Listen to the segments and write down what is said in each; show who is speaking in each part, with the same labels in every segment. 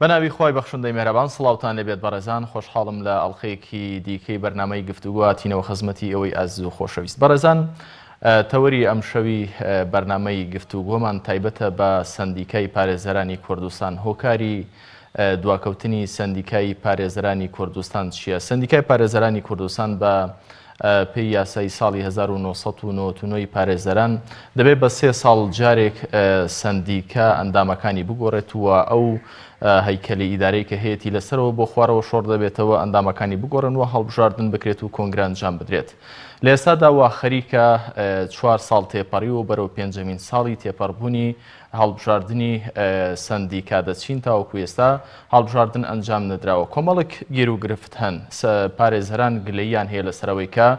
Speaker 1: بەناوی خۆی بەخشندەی مێرەبان سڵاوتان لەبێت بەڕێزان خۆشحاڵم لە ئەڵخەیەکی دیکەی بەرنامەی گفتوگواتینەوە خزمەتی ئەوەی ئازیز و خۆشەویست بەڕێزان تەوەری ئەم شەوی بەرنامەی گفتوگۆمان تایبەتە بە سندیکای پارێزەرانی کوردستان هۆکاری دواکەوتنی سندیکای پارێزەرانی کوردستان چییە؟ سندیکای پارێزەرانی کوردستان بە پێی یاسای ساڵی 1999 پارێزەران دەبێت بە 3 ساڵ جارێک سندیکە ئەندامەکانی بگۆڕێتەوە ئەو هەیکەلی ئیدارەی کە هەیەی لەسەرەوە بۆ خوارەوە شۆڕ دەبێتەوە ئەندامەکانی بگۆڕنەوە هەڵبژاردن بکرێت و کۆنگرە ئەنجام بدرێت. لە ئێستادا وا خەریکە 4 ساڵ تێپەڕیەوە بەرەو 5مین ساڵی تێپەڕبوونی هەڵبژاردننی سندیکا دەچین تاوەکو ئێستا هەڵبژاردن ئەنجام نەدراوە. کۆمەڵک گیر و گرفت هەن پارێزەران گلەییان هەیە لەسەرەوەی کە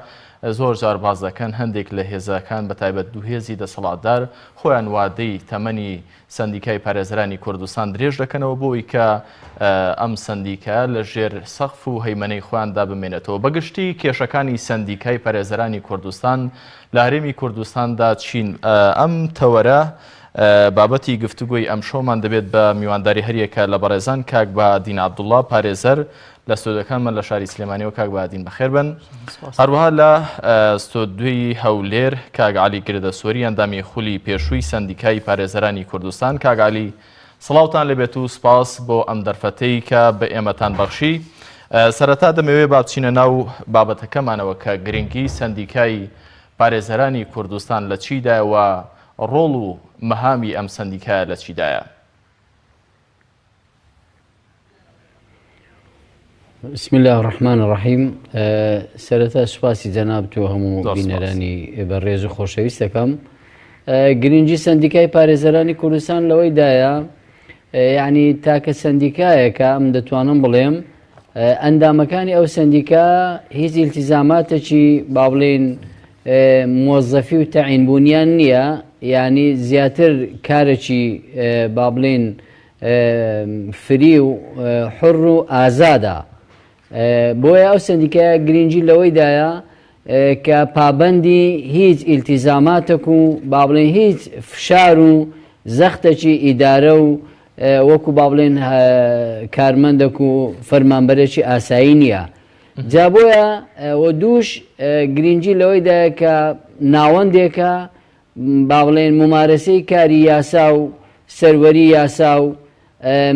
Speaker 1: زۆر جار باز دەکەن هەندێک لە هێزەکان بە تایبەت دوو هێزی دەسەڵاتدار خۆیان وادەی تەمەنی سندیکای پارێزەرانی کوردستان درێژ دەکەنەوە بۆی کە ئەم سندیکە لە ژێر سەقف و هەیمەنەی خۆیاندا بمێنێتەوە. بەگشتی کێشەکانی سندیکای پارێزەرانی کوردستان لە هەرێمی کوردستاندا چین. ئەم تەوەرە بابەتی گفتوگۆی ئەم شۆمان دەبێت بە میوانداری هەریەکە لە بەڕێزان کاک بەهادین عەبدوڵڵا پارێزەر لە ستۆدیۆکانمان لە شاری سلێمانیەوە. کاک بەهادین بەخێر بن. هەروەها لە ستۆدیۆی هەولێر کاک عەلی گردەسۆری ئەندامی خولی پێشووی سندیکای پارێزەرانی کوردستان. کاک عەلی سڵاوتان لەبێت و سپاس بۆ ئەم دەرفەتەی کە بە ئێمەتان بەخشی. سەرەتا دەمەوێت با بچینە ناو بابەتەکەمانەوە کە گرنگی سندیکای پارێزەرانی کوردستان لە چیدایەوە ڕۆڵ و مەهامی ئەم سندیکایە لە چیدایە؟
Speaker 2: بسم الله الرحمن الرحیم. سەرەتا سوپاسی جەناب تۆ هەموو بینەرانی بەڕێز و خۆشەویست دەکەم. گرنگی سندیکای پارێزەرانی کوردستان لەوەیدایە یعنی تاکە سندیکایەکە ئەم دەتوانم بڵێم ئەندامەکانی ئەو سندیکا هیچ ئیلتیزاماتێکی با بڵێن مۆزەفی و تەعینبوونیان نییە، یعنی زیاتر کارێکی با بڵێن فری و حڕ و ئازادە. بۆیە ئەو سندیکایە گرنگی لەوەیدایە کە پابەندی هیچ ئیلتیزاماتێک و با بڵێن هیچ فشار و زەختێکی ئیدارە و وەکو با بڵێن کارمەندێک و فەرمانبەرێکی ئاسایی نییە. جا بۆیە وە دووش گرنگی لەوەیدایە کە ناوەندێکە با بڵێن ممارەسەی کاری یاسا و سەروەری یاسا و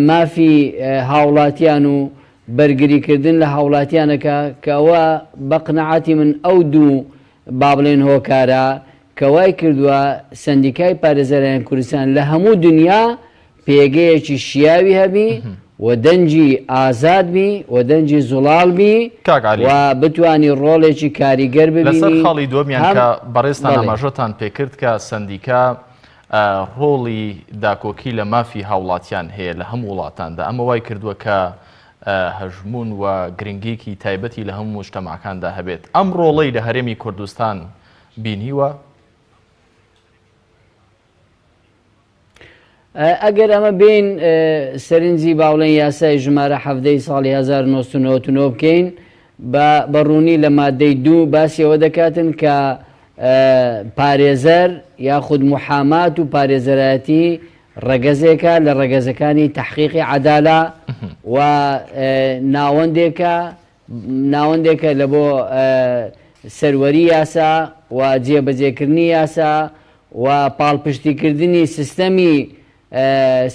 Speaker 2: مافی هاوڵاتیان و بەرگریکردن لە هاوڵاتیانەکە کەەوە بە قنەعاتی من ئەو دوو با بڵێن هۆکارە کەوای کردووە سندیکای پارێزەرانی کوردستان لە هەموو دنیا پێگەیەکی شیاوی هەبی و دەنجی ئازاد بی و دەنجی زوڵاڵ بی و بتوانی ڕۆڵێکی کاریگەر ببینی.
Speaker 1: لەسەر خاڵی دووەمیان کە بەڕێستان ئاماژەتان پێکرد کە سندیکا ڕۆڵی داکۆکی لە مافی هاوڵاتیان هەیە لە هەموو وڵاتاندا. ئەمە وای کردووە کە هەژمون و گرنگێکی تایبەتی لە هەموو مجتەماکاندا هەبێت. ئەم ڕۆڵەی لە هەرێمی کوردستان بینیوە؟
Speaker 2: ئەگەر ئەمە بین سەرنجی باوڵێن یاسای ژمارە 17 ساڵی 1999 بکەین بەڕوونی لە مادەی 2 باسیەوە دەکاتن کە پارێزەر یاخود محامات و پارێزەرایەتی ڕەگەزێکە لە ڕەگەزەکانی تەحقیقی عەدالە و ناوەندێکە لە بۆ سەروەری یاسا و جێبەجێکردنی یاسا و پاڵپشتیکردنی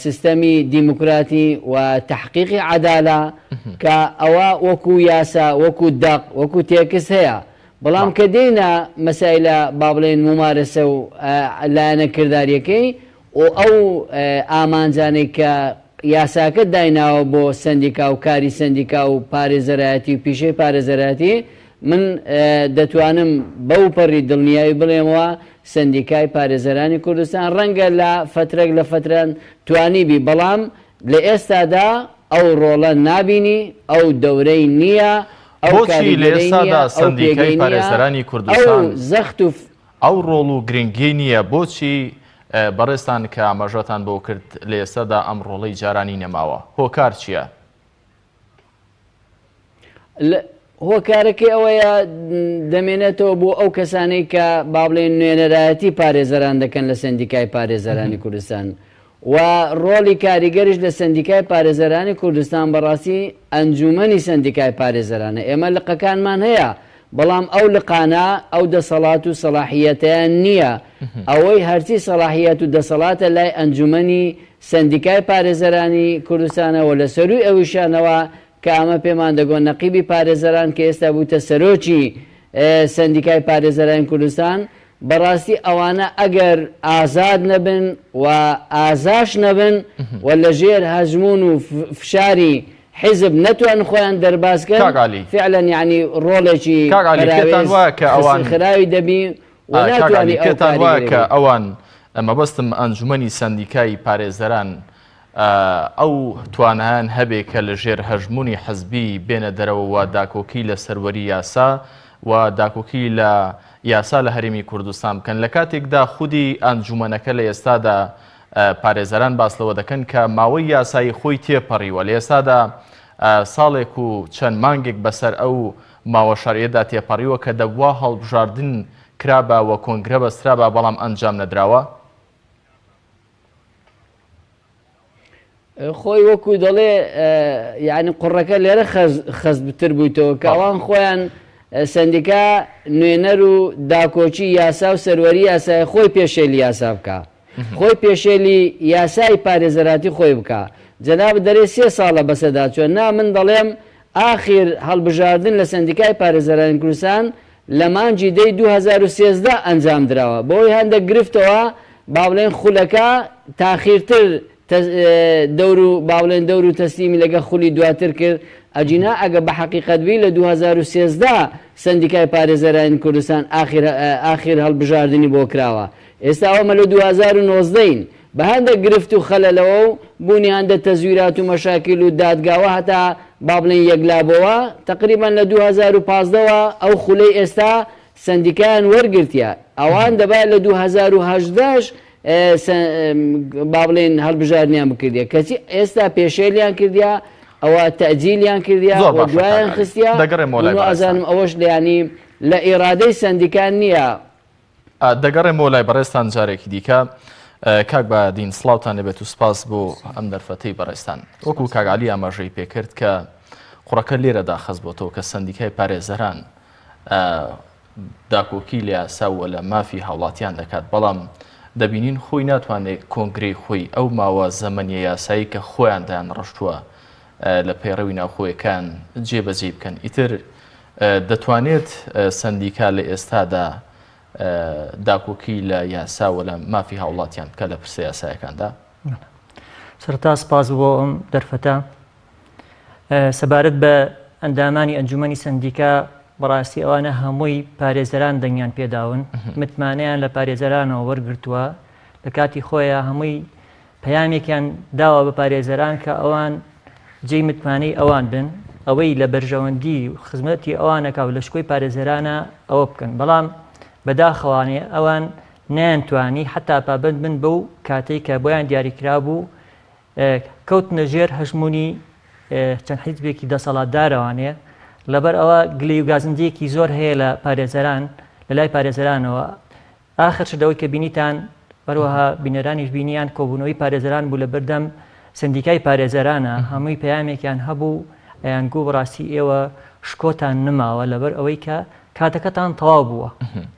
Speaker 2: سیستەمی دیموکراتی و تەحقیقی عەدالە کە ئەوە وەکو یاسا وەکو دەق وەکو تێکس هەیە. بەڵام کە دێنە مەسایلە با بڵێن ممارەسە و لایەنە کرداریەکەی و ئەو ئامانجانەی کە یاساکە دایناوە بۆ سندیکا و کاری سندیکا و پارێزەرایەتی و پیشەی پارێزەرایەتی، من دەتوانم بەو پەڕی دڵنیایی بڵێمەوە سندیکای پارێزەرانی کوردستان ڕەنگە لە فترێک لە فتران توانی بی، بەڵام لە ئێستادا ئەو ڕۆڵە نابینی، ئەو دەورەی نییە.
Speaker 1: بۆچی لە ئێستادا سندیکای پارێزەرانی کوردستان
Speaker 2: زەخت و
Speaker 1: ئەو ڕۆڵ و گرنگی نییە؟ بۆچی بەڕێستان کە ئاماژەتان بۆ کرد لە ئێستادا ئەم ڕۆڵەی جارانی نەماوە؟ هۆکار چییە؟
Speaker 2: هۆکارەکەی ئەوەیە دەمێنێتەوە بۆ ئەو کەسانەی کە با بڵێن نوێنەرایەتی پارێزەران دەکەن لە سندیکای پارێزەرانی کوردستان و ڕۆڵی کاریگەریش لە سندیکای پارێزەرانی کوردستان بەڕاستی ئەنجومەنی سندیکای پارێزەرانە ئێمە لقەکانمان هەیە بەڵام ئەو لقانە ئەو دەسەڵات و سەلاحیەتیان نییە ئەوەی هەرچی سەلاحیەت و دەسەڵاتە لای ئەنجومەنی سندیکای پارێزەرانی کوردستانەوە لە سەروی ئەویشانەوە کە ئەمە پێمان دەگۆن نەقیبی پارێزەران کە ئێستا بووتە سەرۆکی سندیکای پارێزەرانی کوردستان بەڕاستی ئەوانە ئەگەر ئازاد نەبن و ئازاش نەبن و لە ژێر هەژمون و فشاری حزب نەتوان خۆیان دەربازکەن فعلا یعنی ڕۆڵێکی خراوی دەبی و ناتوانی
Speaker 1: کە ئەوان مەبەستم ئەنجومەنی سندیکای پارێزەران ئەو توانایان هەبێ کە لە ژێر هەژمونی حزبی بێنە دەرەوە و داکۆکی لە سەروەری یاسا و داکۆکی لە یاسا لە هەرێمی کوردستان بکەن لە کاتێکدا خودی ئەنجومەنەکە لە ئێستادا پارێزەران باسلەوە دەکەن کە ماوەی یاسایی خۆی تێپەڕیوە لە ئێستادا ساڵێک و چەند مانگێک بەسەر ئەو ماوە شەڕیەتدا تێپەڕیوە کە دەبوا هەڵبژاردن کرابە و کۆنگرە بەسترابە بەڵام ئەنجام نەدراوە
Speaker 2: خۆی وەکو دەڵێ یعنی قوڕەکە لێرە خەزبتر بوویتەوە کە ئەوان خۆیان سندیکا نوێنەر و داکۆچی یاسا و سەروەری یاسای خۆی پێشێلی یاسا بکە خۆی پێشێلی یاسای پارێزەراتی خۆی بکە جەناب دەرێ 3 ساڵە بەسەدا چۆن نا من دەڵێم ئاخیر هەڵبژاردن لە سندیکای پارێزەرانی کوردستان لە مانجی دەی 2013 ئەنجام درراوە بۆی هەندێک گرفتەوە باڵێن خولەکە تاخیرتر دەور و باڵێن دەور و تەسلیمی لەگە خولی دواتر کرد ئەجینا ئەگە بە حەقیقەتبی لە 2013 سندیکای پارێزەرانی کوردستان ئاخیر هەڵبژاردننی بۆ کراوە ئێستا ئەومە لە 2019ین بە هەندێک گرفت و خەلەلەوە و بوونی هەندە تەزویرات و مەشاکل و دادگاوە هەتا با بڵێن یەکلابەوە تقریبان لە 2015ەوە ئەو خولەی ئێستا سندیکایان وەرگرتیە ئەوان دەبات لە 2018ش با بڵێن هەڵبژاردنیان بکردیە کەچی ئێستا پێشێلیان کردیا ئەوە تەجیلیان کردیا و دوایان خستیا ئازانم ئەوەش لەیانی لە ئێرادەی سندیکان نییە
Speaker 1: دەگەڕێمەوە لای بەڕێستان جارێکی دیکە کاک بەدین سڵاوتان لەبێت و سپاس بۆ ئەم دەرفەتەی بەڕێستان وەکو کاگالی ئاماژەی پێکرد کە قوڕەکە لێرەدا خەز بۆتەوە کە سندیکای پارێزەران داکۆکی لە یاساوە لە مافی هاوڵاتیان دەکات بەڵام دەبینین خۆی ناتوانێت کۆنگرەی خۆی ئەو ماوە زەمەنیە یاسایی کە خۆیان دایان ڕشتووە لە پەیڕەوی ناوخۆیەکان جێبەجێ بکەن ئیتر دەتوانێت سندیکا لە ئێستادا داکۆکی لە یاساوە لە مافی هاوڵاتیان بکە لە پرسە یاسایەکاندا
Speaker 3: سەرتا سپاس بۆ ئەم دەرفەتە سەبارەت بە ئەندامانی ئەنجومەنی سندیکا بەڕاستی ئەوانە هەمووی پارێزەران دەنگیان پێداون متمانەیان لە پارێزەرانەوە وەرگرتووە لە کاتی خۆیان هەمووی پەیامێکیان داوە بە پارێزەران کە ئەوان جێی متمانەی ئەوان بن ئەوەی لە بەرژەوەندی خزمەتی ئەوانەکە و لە شکۆی پارێزەرانە ئەوە بکەن بەڵام بەداخەوانێ ئەوان نەیانتوانی حتا پابند بن بەو کاتێک کە بۆیان دیاریکرا بوو کەوتنە ژێر هەژمونی چەند حیزبێکی دەسەڵاتدارەوانێ لەبەر ئەوە گلەی و گازندەیەکی زۆر هەیە لە پارێزەران لە لای پارێزەرانەوە ئاخر شدەوەی کە بینیتان بەروەها بینەرانیش بینیان کۆبوونەوەی پارێزەران بوو لە بەردەم سندیکای پارێزەرانە هەمووی پەیامێکیان هەبوو ئەیانگو بەڕاستی ئێوە شکۆتان نماوە لەبەر ئەوەی کە کاتەکەتان تەواو بووە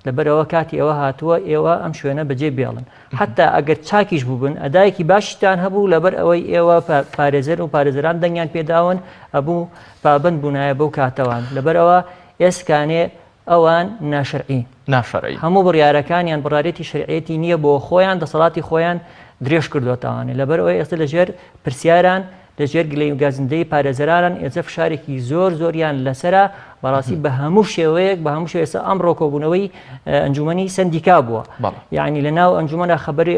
Speaker 3: لەبەرەوە کاتی ئەوە هاتووە ئێوە ئەم شوێنە بەجێ بێڵن حتا ئەگەر چاکیش بووبن ئەدایەکی باشتان هەبوو لەبەر ئەوەی ئێوە پارێزەر و پارێزەران دەنگیان پێداون ئەبوو پابند بوونایە بەو کاتەوان لەبەرەوە ئێسکانێ ئەوان ناشرعی هەموو بڕیارەکانیان بڕارێتی شرعێتی نییە بۆ خۆیان دەسەڵاتی خۆیان درێژ کردوتەوانێ لەبەرەوەی ئێستا لەژێر پرسیاران لەژێر گلەی و گازندەی پارێزەران ئێستا فشارێکی زۆریان لەسرە بەڕاستی بە هەموو شێوەیەک بە هەموو شێوە ئێستا ئەمڕۆ کۆبوونەوەی ئەنجومەنی سندیکا بووە یعنی لەناو ئەنجومەنە خەبەری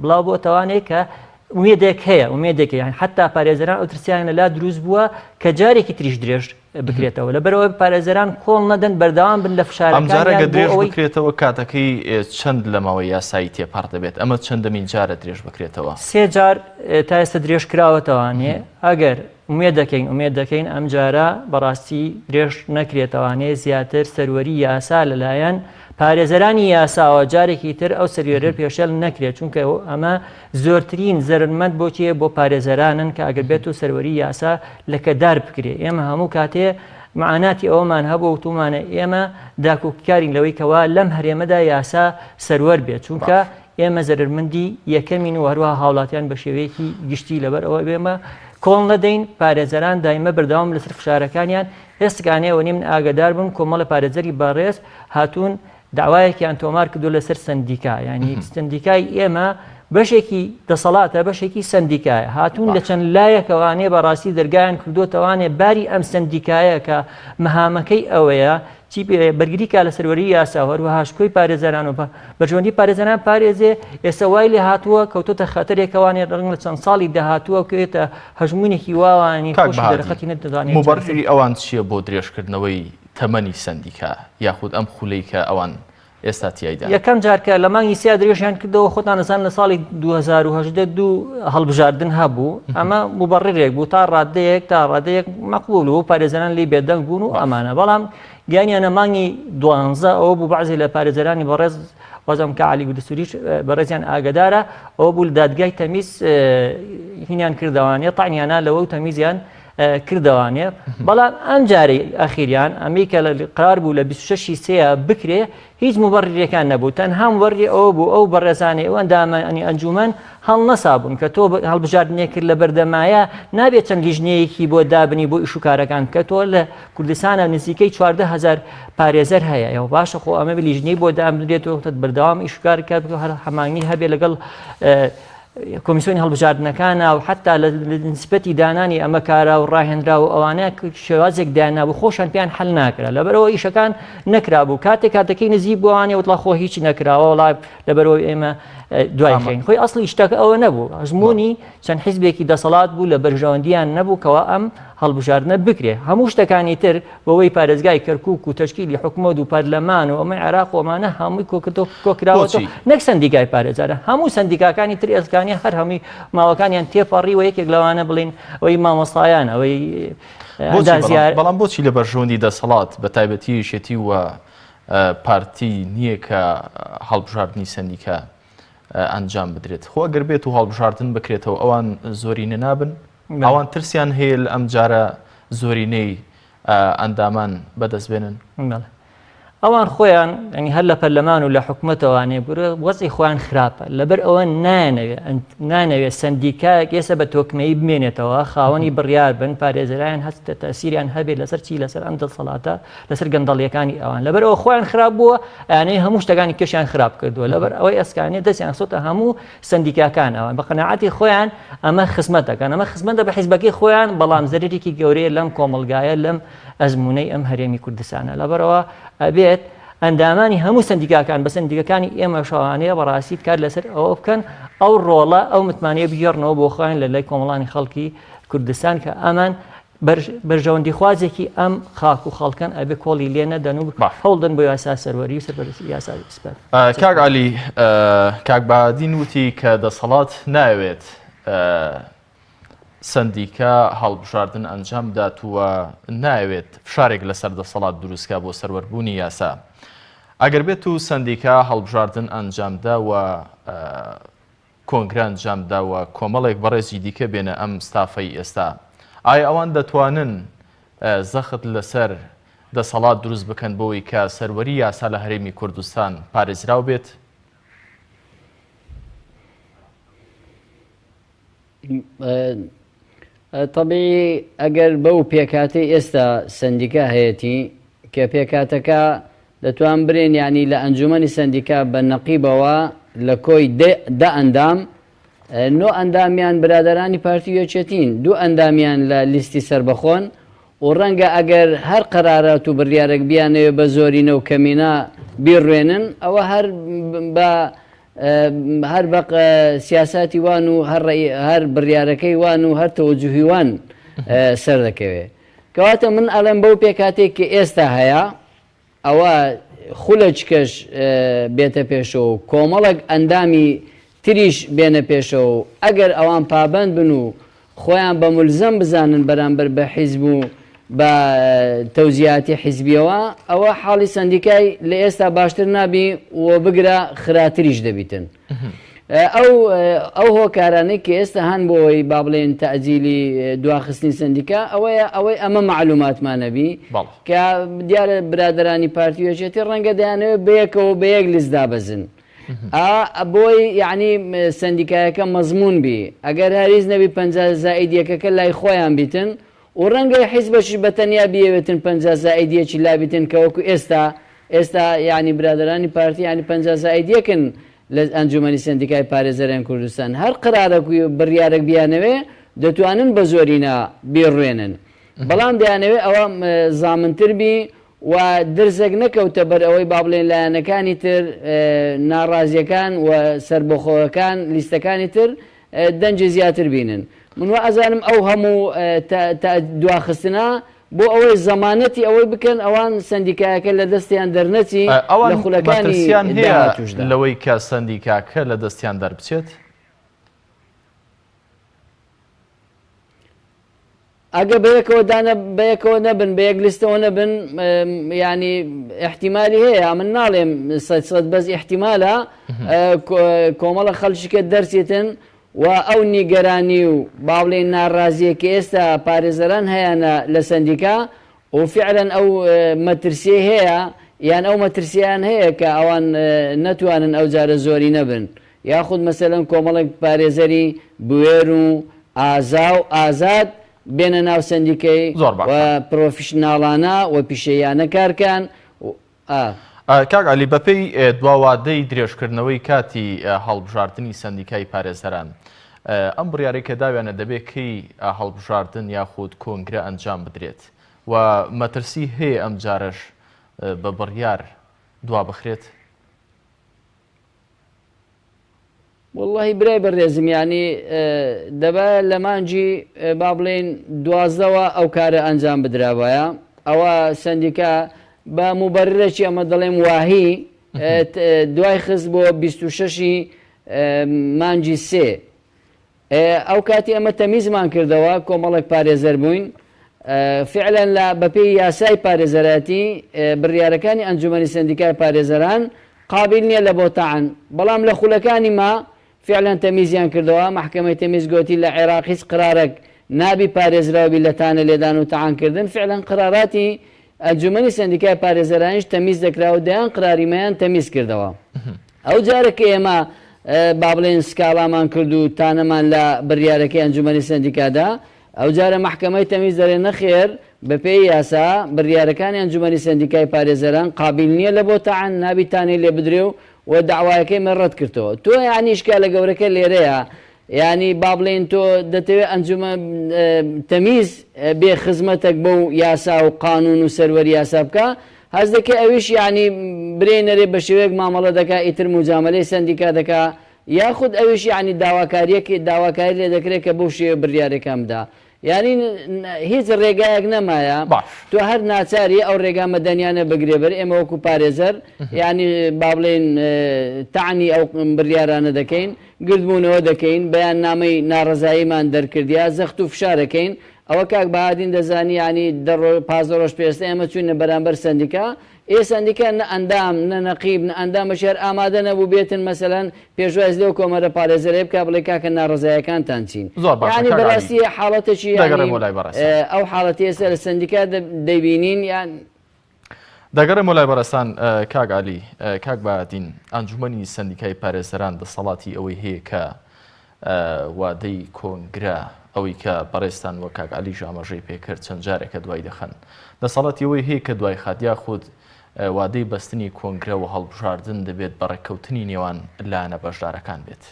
Speaker 3: بڵاو بۆتەوانێت کە ومێدێک هەیە ومێدێک یان حتا پارێزەران ئەوترسیان لەلا دروست بووە کە جارێکی تریش درێژ بکرێتەوە لەبەرەوە پارێزەران کۆڵ نەدەن بەردەوام بن لە
Speaker 1: فشارەکان درێژ بکرێتەوە کاتەکەی چەند لەمەوە یاسایی تێپەڕ دەبێت ئەمە چەندەمین جارە درێژ بکرێتەوە
Speaker 3: 3 جار تا ئێستا درێژ کراوەتەوانێ ئەگەر ئومێد دەکەین ئەم جارە بەڕاستی درێژ نەکرێتەوانێ زیاتر سەروەری یاسا لەلایەن پارێزەرانی یاساوە جارێکی تر ئەو سەروێرە پێشێل نەکرێت چونکە ئەمە زۆرترین زەرمەند بۆچیە بۆ پارێزەرانن کە ئەگەر بێت و سەروەری یاسا لەکەدار بکرێ ئێمە هەموو کاتێ معاناتی ئەومان هەبوو و تومانە ئێمە داکوکارین لەوەی کەوا لەم هەرێمەدا یاسا سەروەر بێت چونکە ئێمە زەرمەندی یەکەمین و هەروە هاوڵاتیان بە شێوەیەکی گشتی لەبەر ئەوە بێمە کۆڵ نەدەین پارێزەران دایمە بەردەوام لەسەر فشارەکانیان هێستگانەیەوە نیم ئاگدار بن کۆمەڵە پارێزەری بەڕێز هاتوون داوایەکیان تۆمار کردو لەسەر سندیکا ینی سندیکای ئێمە بەشێکی دەسەڵاتە بەشێکی سندیکایە هاتوون لە چەند لایەکەوانێ بەڕاستی دەرگایان کردوتەوانێ باری ئەم سندیکایە کە مەهامەکەی ئەوەیە چی بەرگری کا لە سەروەری یاسا هەروەها شکۆی پارێزەران و بەرژەوەندی پارێزەران پارێزێ ئێستا وای لێ هاتووە کەوتۆتە خەتەرێکەوانێ ڕەنگ لە چەند ساڵی داهاتووە کێتە هەژمونێکی واوانی خۆشی دەرەخەتی نەدەدانێت
Speaker 1: مبەرری ئەوان چییە بۆ درێژکردنەوەی تەمەنی سندیکا یاخود ئەم خولەی کە ئەوان ئێستا تیایدا
Speaker 3: یەکەم جارکە لە مانگی سیا درێژیان کردەوە خۆتان نەزان لە ساڵی 2010 هەڵبژاردن هەبوو ئەمە مبەرڕێک بوو تا ڕادەیەک مەقبول بوو پارێزەران لی بێدەنگ بوون و ئەمانە بەڵام گیانیانە مانگی 12 ئەوە بوو بەعزی لە پارێزەرانی بەڕێز وەزم کە علی گودسوریش بەڕێزیان ئاگدارە ئەوە بوو لە دادگای تەمیز هینیان کردوانێ تاعنیانە لەوە و تەمیزیان کردوانێ بەڵام ئەم جارەی ئەخیریان ئەمیکە لە قرار بوو لە 26 سەیە بکرێ هیچ مبەرڕێکان نەبوو تەنها مبەرڕی ئەوە بوو ئەو بەڕێزانەی ئەو ئەندامانی ئەنجومەن هەڵ نەسابوون کە تۆ هەڵبژاردنێ کرد لە بەردەمایە نابێت چەند لیژنەیەکی بۆ دابنی بۆ ئیشوکارەکان کە تۆ لە کوردستانە نزیکەی 14,000 پارێزەر هەیە ئەو باشە خۆ ئەمە لیژنەی بۆ دابنرێتەوە بەردەوام ئیشوکار کات هەر هەمانی هەبێ لەگەڵ کۆمیسیۆنی هەڵبژاردنەکانە و حتا لە نسبەتی دانانی ئەمە کارا و ڕاهێنرا و ئەوانەیە شێوازێک دایانابوو خۆشان پێیان حەل ناکرا لەبەرەوە ئیشەکان نەکرابوو کاتێکەکەی نزیک بووانێ وتڵا خۆ هیچی نەکراوە وڵای لەبەرەوە ئێمە دوای خین خۆی ئەسڵی شتەکە ئەوە نەبوو ئەزمموی چەند حیزبێکی دەسەڵات بوو لە بەرژەوەندیان نەبوو کەەوە ئەم هەڵبژاردنە بکرێ هەموو شتەکانی تر بەوەی پارێزگای کەرکووک و تەشکیلی حکومەت و پەرلەمان و ئەمەی عێراق ومانە هەمووی کۆکراوەوە نەک سندیکای پارێزارە هەموو سندیکاکانی تر ئێسکانی هەر هەمووی ماوەکانیان تێپەڕی و یەکێک لەوانە بڵین ئەوەی مامۆستایان ئەوەی
Speaker 1: بەڵام بۆچی لە بەرژەوەندی دەسەڵات بە تایبەتی شێتی وە پارتی نییە کە هەڵبژاردننی سندیکا ئەنجام بدرێت خۆ گەر بێت و هەڵبژاردن بکرێتەوە ئەوان زۆرینە نابن ئەوان ترسیان هەیە ئەم جارە زۆرینەی ئەندامان بەدەستبێنن
Speaker 3: ئەوان خۆیان ئەنی هەر لە پەرلەمان و لە حکوومەتەوانێ وەزی خۆیان خراپە لەبەر ئەوە نانەوێت سندیکایەک ئێستا بە تۆکمەی بمێنێتەوە خاوەنی بڕیار بن پارێزەرایان هەستە تەسیریان هەبێت لەسەر چی لەسەر ئەم دەسەڵاتە لەسەر گەندەڵیەکانی ئەوان لەبەر ئەوە خۆیان خراپ بووە ئەیانەی هەموو شتەکانی کێشیان خراپ کردووە لەبەر ئەوەی ئەسکانێ دەستیان سۆتە هەموو سندیکاکان ئەوان بە قەناعەتی خۆیان ئەمە خزمەتەکەن ئەمە خزمەتە بە حیزبەکەی خۆیان بەڵام زەرێکی گەورەیە لەم کۆمەلگایە لەم ئەزمونەی ئەم هەرێمی کوردستانە لەبەرەوە ئەبێت ئەندامانی هەموو سندیکاکان بە سندیکەکانی ئێمە شەوانەیە بەڕاستی کار لەسەر ئەوە بکەن ئەو ڕۆڵە ئەو متمانەیە بگێڕنەوە بۆ خۆیان لە لای کۆمەڵانی خەڵکی کوردستان کە ئەمان بەرژەوەندی خوازێکی ئەم خاک و خەڵکەن ئەبێ کۆڵی لێ نەدەن و هەوڵدن بۆ یاسا سەروەری و سەربەرزی یاسا سپەر
Speaker 1: کاک عەلی کاک بەهادین وتی کە دەسەڵات ناوێت سندیکا هەڵبژاردن ئەنجام داتووە ناوێت فشارێک لەسەر دەسەڵات دروستکە بۆ سەروەربوونی یاسا ئەگەر بێت و سندیکا هەڵبژاردن ئەنجامدا و کۆنگرە ئەنجامدا و کۆمەڵێک بەڕێزی دیکە بێنە ئەم ستافەی ئێستا ئایا ئەوان دەتوانن زەخت لەسەر دەسەڵات دروست بکەن بۆی کە سەروەری یاسا لە هەرێمی کوردستان پارێزراو بێت؟
Speaker 2: طبعی ئەگەر بەو پێکاتی ئێستا سندیکا هەیەی کە پێکاتەکە دەتوان برێن ینی لە ئەنجومەنی سندیکا بە نەقیبەوە لە کۆی دە ئەندام نۆ ئەندامیان برادەرانی پارتی یەکێتین دوو ئەندامیان لە لیستی سربەخۆن و ڕەنگە ئەگەر هەر قەرارات و بڕیارێک بیانەوێ بە زۆرینە و کەمینە بیڕوێنن ئەوە هەر بە سیاساتی وان و هەر بڕیارەکەی وان و هەر تەوەجوهی وان سەر دەکەوێت کەواتە من ئەڵێم بەو پێکاتێک کە ئێستا هەیە ئەوە خولەچکەش بێتە پێشەوە و کۆمەڵک ئەندامی تریش بێنە پێشەوە و ئەگەر ئەوان پابند بن و خۆیان بە مولزەم بزانن بەرامبەر بە حیزب و بە تەوزیاتی حیزبیەوە ئەوە حاڵی سندیکای لە ئێستا باشتر نابی و بگرە خراتریش دەبیتن. ئەو هۆکارانەی کە ئێستا هەن بۆەوەی با بڵێن تەعجیلی دواخستنی سندیکا ئەوەی ئەمە معلوماتمانەبی کە دیارە برادرانی پارتیۆچێتی ڕەنگە دەیانەوێت بەیەکەوە بە یەک لیست دابەزن. بۆی یعنی سندیکایەکە مەزمون بی ئەگەر هەریز نەبی 50 زائیدیەکەکە لای خۆیان بیتن و ڕەنگە حیزبەشی بەتەنیا بیەوێتن 50 زائیدیەکی لابیتن کە وەکو ئێستا یعنی برادرانی پارتی ینی 50 زائیدیەکن لە ئەنجومەنی سندیکای پارێزەرانی کوردستان هەر قرارێکی بڕیارێک بیانەوێ دەتوانن بە زۆرینە بیڕوێنن بەڵام دەیانەوێت ئەوە زامنتر بی و درزێک نەکەوتە بەر ئەوەی با بڵێن لایەنەکانی تر ناڕازیەکان و سربەخۆەکان لیستەکانی تر دەنجی زیاتر بینن. من وە ئەزانم ئەو هەموو دواخستنە بۆ ئەوەی زەمانەتی ئەوەی بکەن ئەوان سندیکایەکە لە دەستیان دەرنەچی لە خولەکانی
Speaker 1: هەیە لەوەی کە سندیکاکە لە دەستیان دەربچێت.
Speaker 2: ئەگە بەیەکەوە نەبن بە یەک لیستەوە نەبن ینی احتیمالی هەیە من ناڵێم 100% بەس احتیمالە کۆمەڵە خەڵکیکە دەرچێتن و ئەو نیگەرانی و با بڵێن ناڕازیە کە ئێستا پارێزەران هەیەە لە سندیکا و فعلەن ئەو مەترسیە هەیە یان ئەو مەترسیان هەیە کە ئەوان نەتوانن ئەو جارە زۆری نەبن یاخود مەسەلەن کۆمەڵێک پارێزەری بوێر و ئازاد بێنە ناو سندیکەی و پرۆفیشناڵانە و پیشەیانە کارکان.
Speaker 1: کاک علی بەپێی دواوادەی درێژکردنەوەی کاتی هەڵبژاردننی سندیکای پارێزەران ئەم بڕیارەی کە داویانە دەبێت کەی هەڵبژاردن یاخود کۆنگرە ئەنجام بدرێت و مەترسی هەیە ئەم جارش بە بڕیار دوا بخرێت.
Speaker 2: واللهی برای بەڕێزم ینی دەبە لە مانجی با بڵێن 12ەوە ئەو کارە ئەنجام بدراوایە ئەوە سندیکا بە موبەررێکی ئەمە دەڵێم واهی دوای خست بۆ 26 مانجی سێ ئەو کاتی ئەمە تەمیزمان کردەوە کۆمەڵێک پارێزەر بووین فعلەن لە بەپێی یاسای پارێزەراتی بڕیارەکانی ئەنجومەنی سندیکای پارێزەران قابل نییە لە بۆ تاعن بەڵام لە خولەکانی ما فعلەن تەمیزیان کردەوە محکەمەی تەمیز گوتی لە عێراقیش قرارێک نابی پارێزراوی لەتانە لێدان و تەعانکردن فعلەن قراراتی ئەنجومەنی سندیکای پارێزەرانیش تەمیز دەکرا و دەیان قراریمەیان تەمیز کردەوە. ئەو جارێککە ئێمە با بڵێن سکاڵامان کرد و تانەمان لە بڕیارەکەی ئەنجومەنی سندیکادا ئەو جارە محکەمەی تەمیز دەڵێ نەخێر بەپێی یاسا بڕیارەکانی ئەنجومەنی سندیکای پارێزەران قابل نییە لە بۆ تاعن نابیتانەی لێ بدرێ و داوایەکەی من ڕەت کردەوە. تۆ یعنی ئیشکالە گەورەکە لێرەیە ینی با بڵێن تۆ دەتەوێت ئەنجومە تەمیز بێ خزمەتێک بەو یاسا و قانون و سەروەری یاسا بکە هەز دەکە ئەویش ینی برێنەرێ بە شێوەیەک مامەڵە دەکا ئیتر مجاملەی سندیکا دەکا یاخود ئەویش ینی داواکاری لێ دەکرێت کە بەو شێوە بڕیارەکەم بدا یعنی هیچ ڕێگایەک نەمایە تۆ هەر ناچاری ئەو ڕێگا مەدەنیانە بگرێ بەر ئێمە وەکو پارێزەر ینی با بڵێن تاعنی ئەو بڕیارانە دەکەین گردبوونەوە دەکەین بەیان نامەی ناڕزاییمان دەرکردیا زەخت و فشارەکەین ئەوە کاک بەهادین دەزانی ینی 15 ڕۆژ پێستا ئێمە چوینە بەرامبەر سندیکا سندیکا نە ئەندام نە نەقیب نە ئەندامە شێر ئامادە نەبوو بێتن مەسەلەن پێشواز لێو کۆمەرە پارێزەرێ بکە بڵێ کاکە ناڕزایەکانتان چین ینی بەڕاستی حاڵەتێکی ئەو حاڵەتی ئێستا لە سندیکا دەبینین یان
Speaker 1: دەگەڕێمەوە لای بەڕێستان کاک علی کاک بەهادین ئەنجومەنی سندیکای پارێزەران دەسەڵاتی ئەوەی هەیە کە وادەی کۆنگرە ئەوەی کە بەڕێستان وە کاک علی ژامەژەی پێکرد چەند جارێکە دوای دەخەن دەسەڵاتی ئەوەی هەیە کە دوای خاتیا خود وادەی بەستنی کۆنگرە و هەڵبژاردن دەبێت بەڕێکەوتنی نێوان لایەنە بەشدارەکان بێت.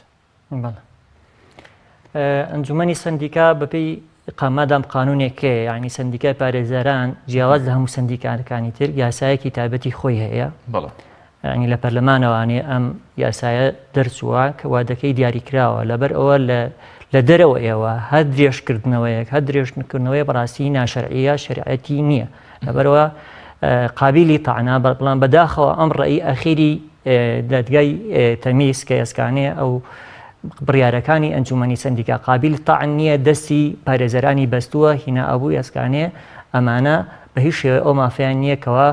Speaker 3: ئەنجومەنی سندیکا بەپێی قامادام قانونێکێ ینی سندیکای پارێزەران جیاواز لە هەموو سندیکانەکانی تر یاسایەکی تایبەتی خۆی هەیە ینی لە پەرلەمانەوانێ ئەم یاسایە دەرچووە کە وادەکەی دیاریکراوە لەبەر ئەوە لە دەرەوە ئێوە هەر درێژکردنەوەیەک هەر درێژکردنەوەی بەڕاستی ناشەرعیە شریعەتی نییە لەبەرەوە قابلی تاعنا بەڵام بەداخەوە ئەم ڕێی ئەخیری دادگای تەمیز کە ئێسکانەیە ئەو بڕیارەکانی ئەنجومەنی سندیکا قابل تاعن نییە دەستی پارێزەرانی بەستووە هینا ئەبوو ئەسکانێ ئەمانە بە هیچ شێوە ئەو مافیان نییەکەوە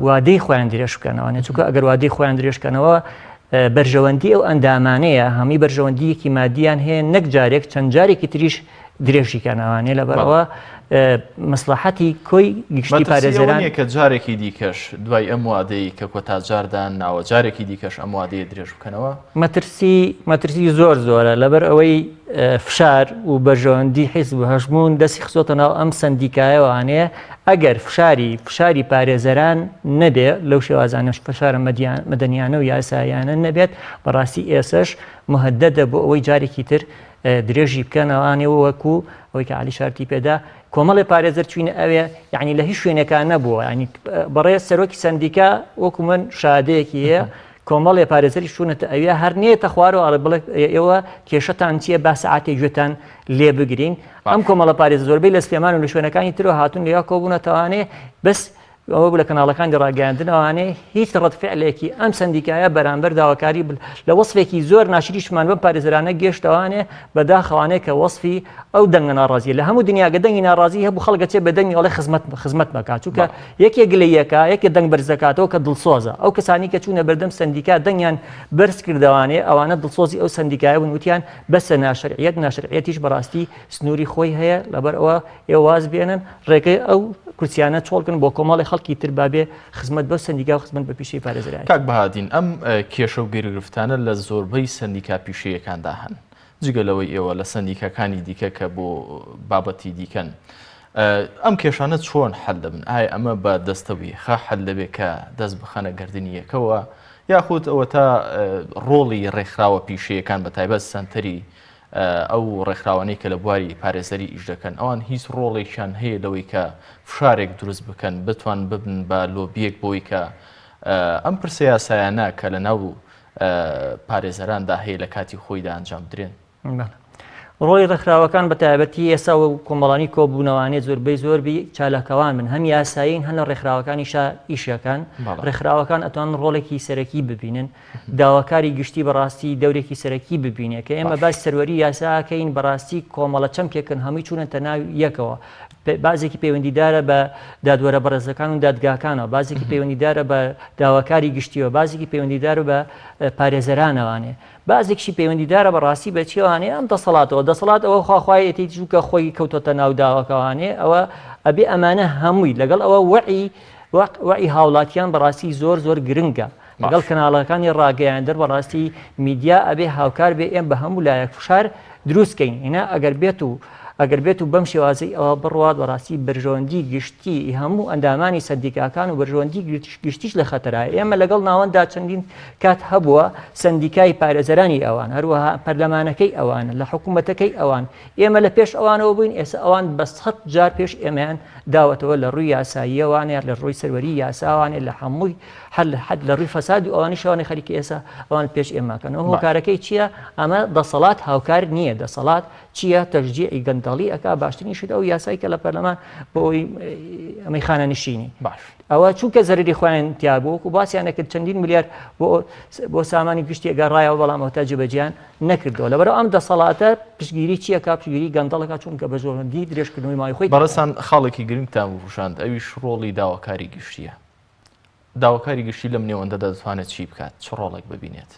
Speaker 3: وادەی خۆیان درێژ بکەنەوە چونکە ئەگەر وادەی خۆیان درێژکەنەوە بەرژەوەندی ئەو ئەندامانەیە هەمی بەرژەوەندیەکی مادیان هەیە نەک جارێک چەند جارێکی تریش درێژیکەنەوانێ لەبەرەوە مەسلحەتی کۆی گشتی پارێزەران
Speaker 1: کە جارێکی دیکەش دوای ئەم وادەی کە کۆتا جاردان ناوە جارێکی دیکەش ئەم وادەیە درێژ بکەنەوە
Speaker 3: مەترسی زۆرە لەبەر ئەوەی فشار و بەرژەوەندی حیزب و هەژمون دەستی خزۆتە ناو ئەم سندیکایەوانەیە ئەگەر فشاری پارێزەران نەبێ لەو شێوازانش فشارە مەدەنیانە و یاسایانە نەبێت بەڕاستی ئێسش مهددە بۆ ئەوەی جارێکی تر درێژی بکەنەوانێەوە وەکو ئەوەی کە علی شارتی پێدا کۆمەڵی پارێزەر چوینە ئەوێ یعنی لە هیچ شوێنەکان نەبووە ینی بەڕێز سەرۆکی سندیکا وەکو من شادەیەکی هەیە کۆمەڵی پارێزەری چوونەتە ئەوێ هەر نێتە خوارەوە ئەڵێ بڵێ ئێوە کێشەتان چییە با سەعاتێک گوێتان لێ بگرین ئەم کۆمەڵە پارێزە زۆربەی لە سلێمان و لە شوێنەکانی ترەوە هاتوون لێیا کۆبوونەتەوانێ بەس ئەوە بوو لە کەناڵەکانی ڕاگەاندنەوانێ هیچ ڕەتفعلێکی ئەم سندیکایە بەرامبەر داواکاری لە وەصفێکی زۆر ناشریشمان بەم پارێزەرانە گەشتەوانێ بەداخەوانەیە کە وەصفی ئەو دەنگە ناڕازیە لە هەموو دنیاگە دەنگی ناڕازی هەبوو خەڵکە چێ بە دەنگی ئەڵێ خزمەت بکات چونکە یەکێک گلەیەکە یەکێ دەنگ بەرزەکاتەوە کە دڵسۆزە ئەو کەسانی کە چوونە بەردەم سندیکا دەنگیان بەرز کردوانێ ئەوانە دڵسۆزی ئەو سندیکایە بوون وتیان بەسە ناشرعیەتیش بەڕاستی سنووری خۆی هەیە لەبەر ئەوە ئێوە واز بێنن ڕێگەی ئەو کورسیانە چۆڵکن بۆ کۆمەڵی خەڵکی تر بابێ خزمەت بە سندیکا و خزمەت بە پیشەی پارێزەرانی
Speaker 1: کاک بەهادین ئەم کێشە و گیرگرفتانە لە زۆربەی سندیکا پیشەیەکاندا هەن جگەلەوەی ئێوە لە سندیکەکانی دیکە کە بۆ بابەتی دیکەن ئەم کێشانە چۆن حەل دەبن ئایا ئەمە بە دەستەوی خا حەل دەبێت کە دەست بخەنە گردنی یەکەوە یاخود ئەوە تا ڕۆڵی ڕێکخراوە پیشەیەکان بە تایبەت سنتەری ئەو ڕێکخراوانەی کە لە بواری پارێزەری ئیش دەکەن ئەوان هیچ ڕۆڵێکیان هەیە لەوەی کە فشارێک دروست بکەن بتوان ببن بە لۆبیەک بۆی کە ئەم پرسە یاسایانە کە لە ناو پارێزەراندا هەیە لە کاتی خۆیدا ئەنجام درێن
Speaker 3: ڕۆی ڕێکخراوەکان بە تایبەتی ئێستا و کۆمەڵانی کۆبوونەوانێ زۆربەی چالاکەوان من هەم یاسایین هەن لە ڕێکخراوەکانی ئیشەکان ڕێکخراوەکان ئەتوان ڕۆڵێکی سەرەکی ببینن داواکاری گشتی بەڕاستی دەورێکی سەرەکی ببینێ کە ئێمە باسی سەروەری یاساکەین بەڕاستی کۆمەڵە چەمکێکن هەمووی چوونەتە ناو یەکەوە بازێکی پەیوەندیدارە بە دادوەرە بەڕێزەکان و دادگاکانەوە بازێکی پەیوەندیدارە بە داواکاری گشتیەوە بازێکی پەیوەندیدارە بە پارێزەرانەوانێ بازێکشی پەیوەندیدارە بەڕاستی بە چیوانێ ئەم دەسەڵات ئەوە خواخوایەتی چووکە خۆی کەوتۆتە ناو داواکەوانێ ئەوە ئەبێ ئەمانە هەمووی لەگەڵ ئەوە وعی هاوڵاتیان بەڕاستی زۆر گرنگە لەگەڵ کەناڵەکانی ڕاگەیاندەر بەڕاستی میدیا ئەبێ هاوکار بێ ئێم بە هەموو لایەک فشار دروستکەین هێنا ئەگەر بێت و بەم شێوازەی ئەوە بڕوات بەڕاستی بەرژەوەندی گشتی هەموو ئەندامانی سندیکاکان و بەرژەوەندی گشتیش لە خەتەرایە ئێمە لەگەڵ ناوەندا چەندین کات هەبووە سندیکای پارێزەرانی ئەوان هەروەها پەرلەمانەکەی ئەوان لە حکوومەتەکەی ئەوان ئێمە لە پێش ئەوانەوە بووین ئێستا ئەوان بە 100 جار پێش ئێمەیان داوەتەوە لە ڕووی یاساییەوانێ لە ڕووی سەروەری یاساوانێ لە هەمووی حد لە ڕووی فەساد و ئەوانی شەوانی خەریکی ئێستا ئەوان پێش ئێماکەنەوە هۆکارەکەی چییە ئەمە دەسەڵات هاوکار نییە دەسەڵات چییە تەشجیعی گەندەڵی ئەکا باشترینیشت ئەو یاسایی کە لە پەرلەمان بۆ ئەوی ئەمەی خانە نشینی باش ئەوە چونکە زەرری خۆیان تیابوو و باسییانە کرد چەندین ملیار بۆ سامانی گشتی ئەگەڕایەوە بەڵام ئەوتا جێبەجیان نەکردەوە لەبەرەوە ئەم دەسەڵاتە پشتگیری چییە کا پشتگیری گەندەڵەکە چونکە بە زۆربەندی درێژکردنەوەی مای خۆی
Speaker 1: بەڕێستان خاڵێکی گرنگتان وشاند ئەویش ڕۆڵی داواکاری گشتیە داواکاری گشتی لەم نێوەندە دەتوانێت چی بکات چ ڕۆڵێک ببینێت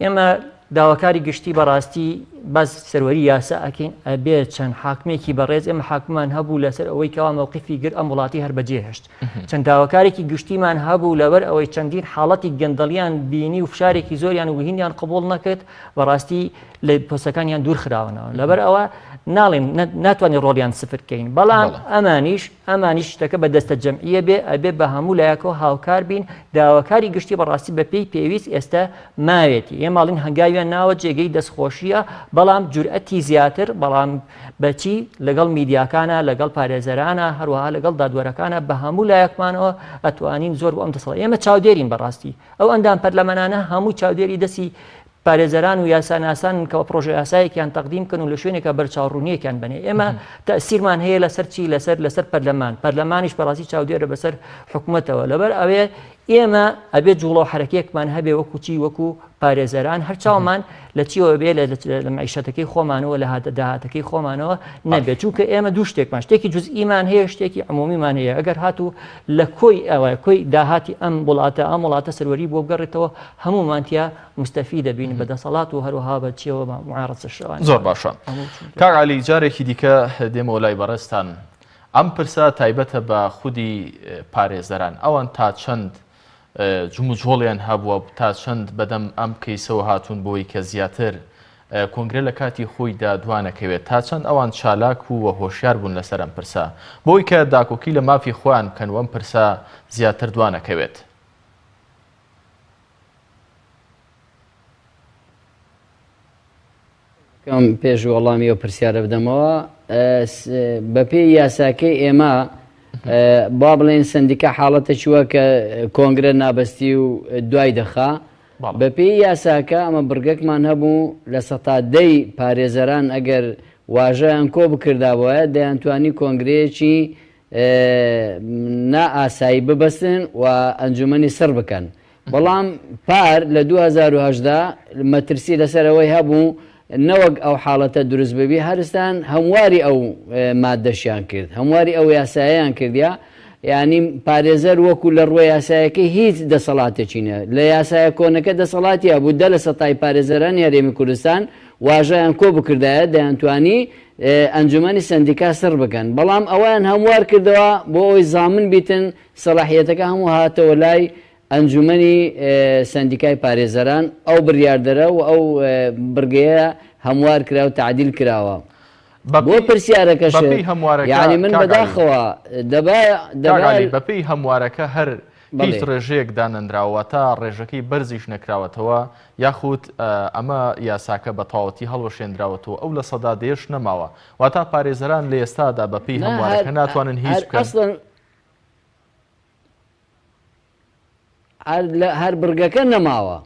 Speaker 3: ئێمە داواکاری گشتی بەڕاستی باز سەروەری یاسا ئەکەین ئەبێت چەند حاکمێکی بەڕێز ئێمە حاکمان هەبوو لەسەر ئەوەی کەوا مەوقیفی گر ئەم وڵاتی هەر بەجێهێشت چەند داواکارێکی گشتیمان هەبوو لەبەر ئەوەی چەندین حاڵەتی گەندەڵیان بینی و فشارێکی زۆریان و هینیان قبول نەکرد بەڕاستی لە پۆستەکانیان دوور خراونەوە لەبەر ئەوە ناڵێن ناتوانین ڕۆڵیان سفر بکەین بەڵام ئەمانیش شتەکە بە دەستە جەمعیە بێ ئەبێ بە هەموو لایەکەوە هاوکار بین داواکاری گشتی بەڕاستی بە پێی پێویست ئێستا ماوێتی ئێماڵین هەنگاویان ناوە جێگەی دەستخۆشیە بەڵام جورئەتی زیاتر بەڵام بەچی لەگەڵ میدیاکانە لەگەڵ پارێزەرانە هەروەها لەگەڵ دادوەرەکانە بە هەموو لایەکمانەوە ئەتوانین زۆر بۆ ئەم دەسەڵات ئێمە چاودێرین بەڕاستی ئەو ئەندام پەرلەمانانە هەموو چاودێری دەستی پارێزەران و یاساناسان کەەوە پرۆژه یاسایەکیان تەقدیم کەن و لە شوێنێکە بەرچاوڕوونیەکیان بنێ ئێمە تەسیرمان هەیە لەسەر چی لەسەر پەرلەمانیش بەڕاستی چاودێرە بەسەر حکوومەتەوە لەبەر ئەوێ ئێمە ئەبێت جوڵە و حرەکەیەکمان هەبێ وەکو چی وەکو پارێزەران هەر چاومان لە چیەوە بێ لە معیشەتەکەی خۆمانەوە لە داهاتەکەی خۆمانەوە نەبێت چونکە ئێمە دوو شتێکمان شتێکی جزئیمان هەیە شتێکی عمومیمان هەیە ئەگەر هاتوو لە کۆی داهاتی ئەم وڵاتە سەروەری بۆ بگەڕێتەوە هەمومانتیا مستەفی دەبین بەدەسەڵات و هەروەها بە چیەوە معارەچە شەوان
Speaker 1: زۆر باشە کاک عەلی جارێکی دیکە دێمەوە لای بەڕێستان ئەم پرسە تایبەتە بە خودی پارێزەران ئەوان تا چەند جموجۆڵیان هەبووە تا چەند بەدەم ئەم کەیسەوە هاتوون بۆی کە زیاتر کۆنگرە لە کاتی خۆیدا دوانەکەوێت تا چەند ئەوان چالاک و هۆشیار بوون لەسەر ئەم پرسە بۆی کە داکۆکی لە مافی خۆیان بکەن و ئەم پرسە زیاتر دوانەکەوێت.
Speaker 2: پێش وەڵامی و پرسیارە بدەمەوە بەپێی یاساکەی ئێمە با بڵێن سندیکە حاڵەتە چووە کە کۆنگرە نابەستی و دوای دەخا بەپێی یاساکە ئەمە بڕگەکمان هەبوو لە سەتادەی پارێزەران ئەگەر واژەیان کۆ بکرداوە دەیانتوانی کۆنگرەیەکی نائاسایی ببەستن و ئەنجومەنی سڕ بکەن بەڵام پار لە 2010 مەترسی لەسەرەوەی هەبوو نەوەک ئەو حاڵەتە دروست ببی هەرستان هەمواری ئەو مادەشیان کرد هەمواری ئەو یاساییان کردیا یعنی پارێزەر وەکو لە ڕووی یاسایەکەی هیچ دەسەڵاتێکی نیە لە یاسایە کۆنەکە دەسەڵاتی هەبوو دە لە سەتای پارێزەران هەرێمی کوردستان واژەیان کۆ بکردایە دەیانتوانی ئەنجومەنی سندیکا سڕ بکەن بەڵام ئەویان هەموار کردەوە بۆ ئەوی زامن بیتن سەلاحیەتەکە هەموو هاتەوە لای ئەنجومەنی سندیکای پارێزەران ئەو بڕیاردەرە و ئەو بڕگەیە هەموار کرا و تعدیل کراوە بۆ پرسیارەکەش یعنی من بەداخەوە
Speaker 1: بەپێی هەموارەکە هەر هیچ ڕێژەیەک دانەنراوە تا ڕێژەکەی بەرزیش نەکراوەتەوە یاخود ئەمە یاساکە بە تەواوەتی هەڵوەشێنراوەتەوە ئەو لە سەدا دێش نەماوە واتە پارێزەران لە ئێستادا بەپێی هەموارەکە ناتوانن هیچ بکەن
Speaker 2: هەر بڕگەکە نەماوە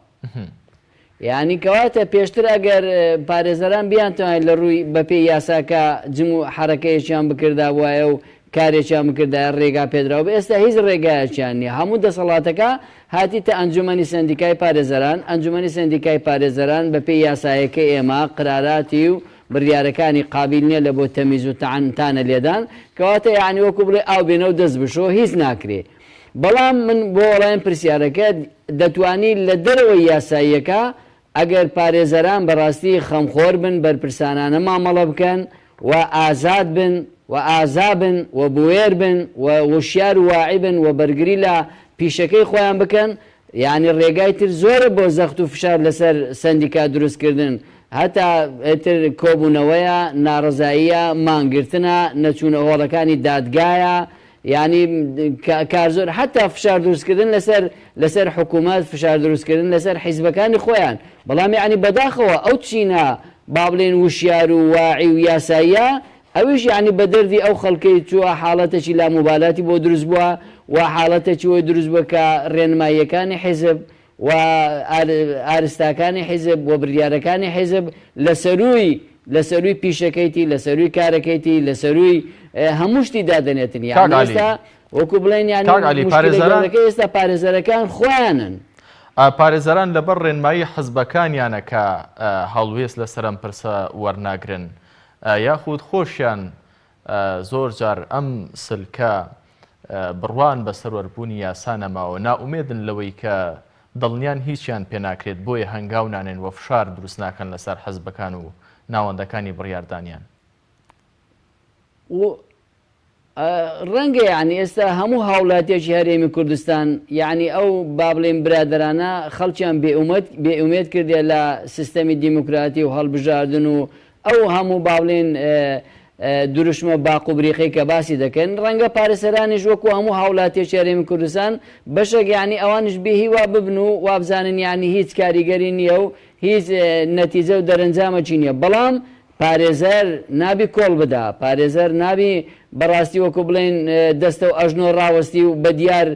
Speaker 2: یعنی کەواتە پێشتر ئەگەر پارێزەران بیانتوانێت لە ڕووی بەپێی یاساکە جم و حرەکەیەکیان بکردا وایە و کارێکیان بکردا ڕێگا پێدراوە بە ئێستا هیچ ڕێگایەکیان نیە هەموو دەسەڵاتەکە هاتیتە ئەنجومەنی سندیکای پارێزەران ئەنجومەنی سندیکای پارێزەران بەپێی یاسایەکە ئێمە قراراتی و بڕیارەکانی قابل نییە لە بۆ تەمیز و تانە لێدان کەواتە یعنی وەکو بڵێ ئاو بێنە و دەست بشۆ هیچ ناکرێ بەڵام من بۆ وەڵایم پرسیارەکە دەتوانی لە دەرەوەی یاساییەکە ئەگەر پارێزەران بەڕاستی خەمخۆر بن بەرپرسانانە مامەڵە بکەن و ئازاد بن و ئازابن و بوێر بن و وشیار و واعی بن و بەرگری لە پیشەکەی خۆیان بکەن یعنی ڕێگای تر زۆرە بۆ زەخت و فشار لەسەر سندیکا دروستکردن هەتا ئێتر کۆبوونەوەیە ناڕزاییە مانگرتنە نەچوونە هۆڵەکانی دادگایە یعنی کار زۆر حتا فشار دروستکردن لەسەر حکوومەت فشار دروستکردن لەسەر حیزبەکانی خۆیان بەڵام یعنی بەداخەوە ئەو چینە با بڵێن وشیار و واعی و یاساییە ئەویش یعنی بە دەردی ئەو خەڵکەی چووە حاڵەتێکی لاموبالاتی بۆ دروست بووە و حاڵەتێکی وۆی دروست بووە کە ڕێنماییەکانی حیزب و ئارستاکانی حیزب و بڕیارەکانی حیزب لەسەروی پیشەکەیتی لەسەروی کارەکەیتی لەسەروی هەموو شتی دادەنێتن ئێستا وەکو بڵێن یانەکە ئێستا پارێزەرەکان خۆیانن
Speaker 1: پارێزەران لەبەر ڕێنمایی حزبەکانیانە کە هەڵوێست لەسەر ئەم پرسە وەرناگرن یاخود خۆشیان زۆر جار ئەم سلکە بڕوان بە سەروەربوونی یاسانەماوە ناومێدن لەوەی کە دڵنیان هیچیان پێناکرێت بۆیە هەنگاو نانێن وە فشار دروست ناکەن لەسەر حزبەکان و ناوەندەکانی بڕیاردانیان
Speaker 2: ڕەنگە یعنی ئێستا هەموو هاوڵاتیەکی هەرێمی کوردستان یعنی ئەو با بڵێن برادرانە خەڵکیان بێئومێد کردێ لە سیستەمی دیموکراتی و هەڵبژاردن و ئەو هەموو با بڵێن دروشمە باق و بریقی کە باسی دەکەن ڕەنگە پارێسەرانیش وەکو هەموو هاوڵاتیەکی هەرێمی کوردستان بەشێک یعنی ئەوانش بێهی وا ببن و وابزانن یعنی هیچ کاریگەری نییە و هیچ نەتیجە و دەرەنجامەکی نییە بەڵام پارێزەر نابی کۆڵ بدا پارێزەر نابی بەڕاستی وەکو بڵێن دەستە و ئەژنۆ ڕاوەستی و بە دیار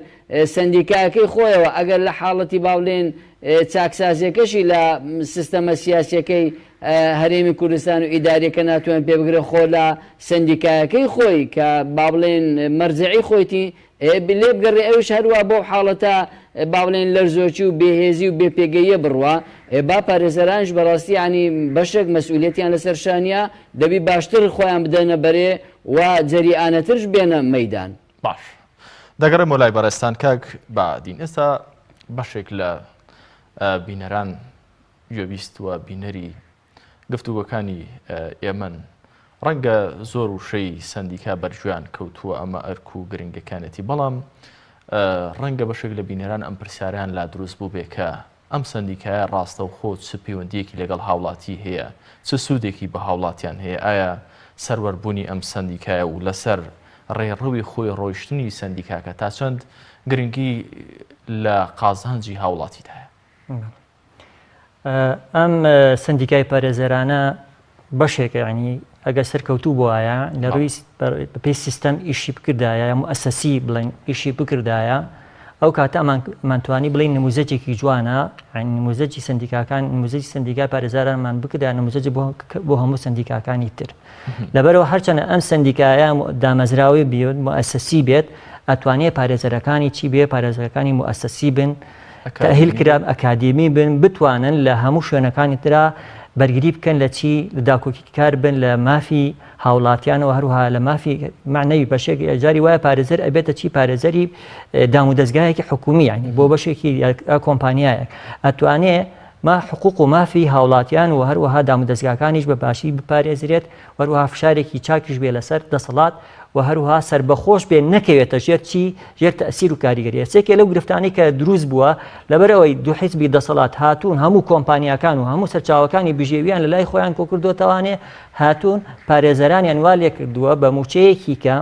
Speaker 2: سندیکاکەی خۆیەوە ئەگەر لە حاڵەتی با بڵێن چاکسازیەکەشی لە سیستەمە سیاسیەکەی هەرێمی کوردستان و ئیدارەکە ناتوان پێ بگرێ خۆ لە سندیکایەکەی خۆی کە با بڵێن مەرجعی خۆیتی لێ بگەڕێ ئەوش هەروە بۆ حاڵەتە با بڵێن لەرزۆکی و بێهێزی و بێپێگەیە بڕوە با پارێزەرانش بەڕاستی ینی بەشێک مەسئولیەتیان لەسەر شانیا دەبی باشتر خۆیان بدەنە بەرێ و جەریئانەترش بێنە مەیدان.
Speaker 1: باش دەگەڕێم وەلای بەڕێستان کاک بادین ئێستا بەشێک لە بینەران گوێبیستوە بینەری گفتوگۆکانی ئێمن ڕەنگە زۆر وشەی سندیکا بەرجویان کەوتووە ئەمە ئەرک و گرنگەکانەتی بەڵام ڕەنگە بەشێک لە بینەران ئەم پرسیاریان لا دروست بوو بێ کە ئەم سندیکایە ڕاستە و خۆ چ پەیوەندیەکی لەگەڵ هاوڵاتی هەیە چ سوودێکی بە هاوڵاتیان هەیە ئایا سەروەربوونی ئەم سندیکایە و لەسەر ڕێڕەوی خۆی ڕۆیشتنی سندیکاکە تا چەند گرنگی لە قازانجی هاوڵاتیت هەیە؟
Speaker 3: ئەم سندیکای پارێزەرانە بەشێکە ینی ئەگە سەرکەوتوو بووایە لە ڕووی بەپێی سیستەم ئیشی بکردایە مؤسەسی بڵێن ئیشی بکردایە ئەو کاتە ئەمانتوانی بڵین نموزەجێکی جوانە نموزەجی سندیکاکان نموزەجی سندیکای پارێزەرانمان بکردا نموزەجی بۆ هەموو سندیکاکانی تر لەبەرەوە هەرچەنە ئەم سندیکایە دامەزراوی بێت مؤسەسی بێت ئەتوانێت پارێزەرەکانی چی بێ پارێزەرەکانی مؤسەسی بن تەهیل کرا ئەکادمی بن بتوانن لە هەموو شوێنەکانی ترا بەرگری بکەن لە چی لە داکۆکی کار بن لە مافی هاوڵاتیانەوە هەروها لە مافی معنەوی بەشێک جاری وایە پارێزەر ئەبێتە چی پارێزەری دام و دەستگایەکی حکومی ینی بۆ بەشێکی کۆمپانیایەک ئەتوانێت ما حقوق و مافی هاوڵاتیان و هەروەها دام و دەستگاکانیش بە باشی بپارێزرێت وەروها فشارێکی چاکیش بێ لەسەر دەسەڵات و هەروها سربەخۆش بێ نەکەوێتە ژێر چی ژێر تەسیر و کاریگەری سێکێ لەو گرفتانی کە دروست بووە لەبەرەوەی دوو حیزبی دەسەڵات هاتوون هەموو کۆمپانیەکان و هەموو سەرچاوەکانی بژێویان لە لای خۆیان کۆکردوتەوانێ هاتوون پارێزەرانیان وا لێ کردووە بە موچەیەکی کە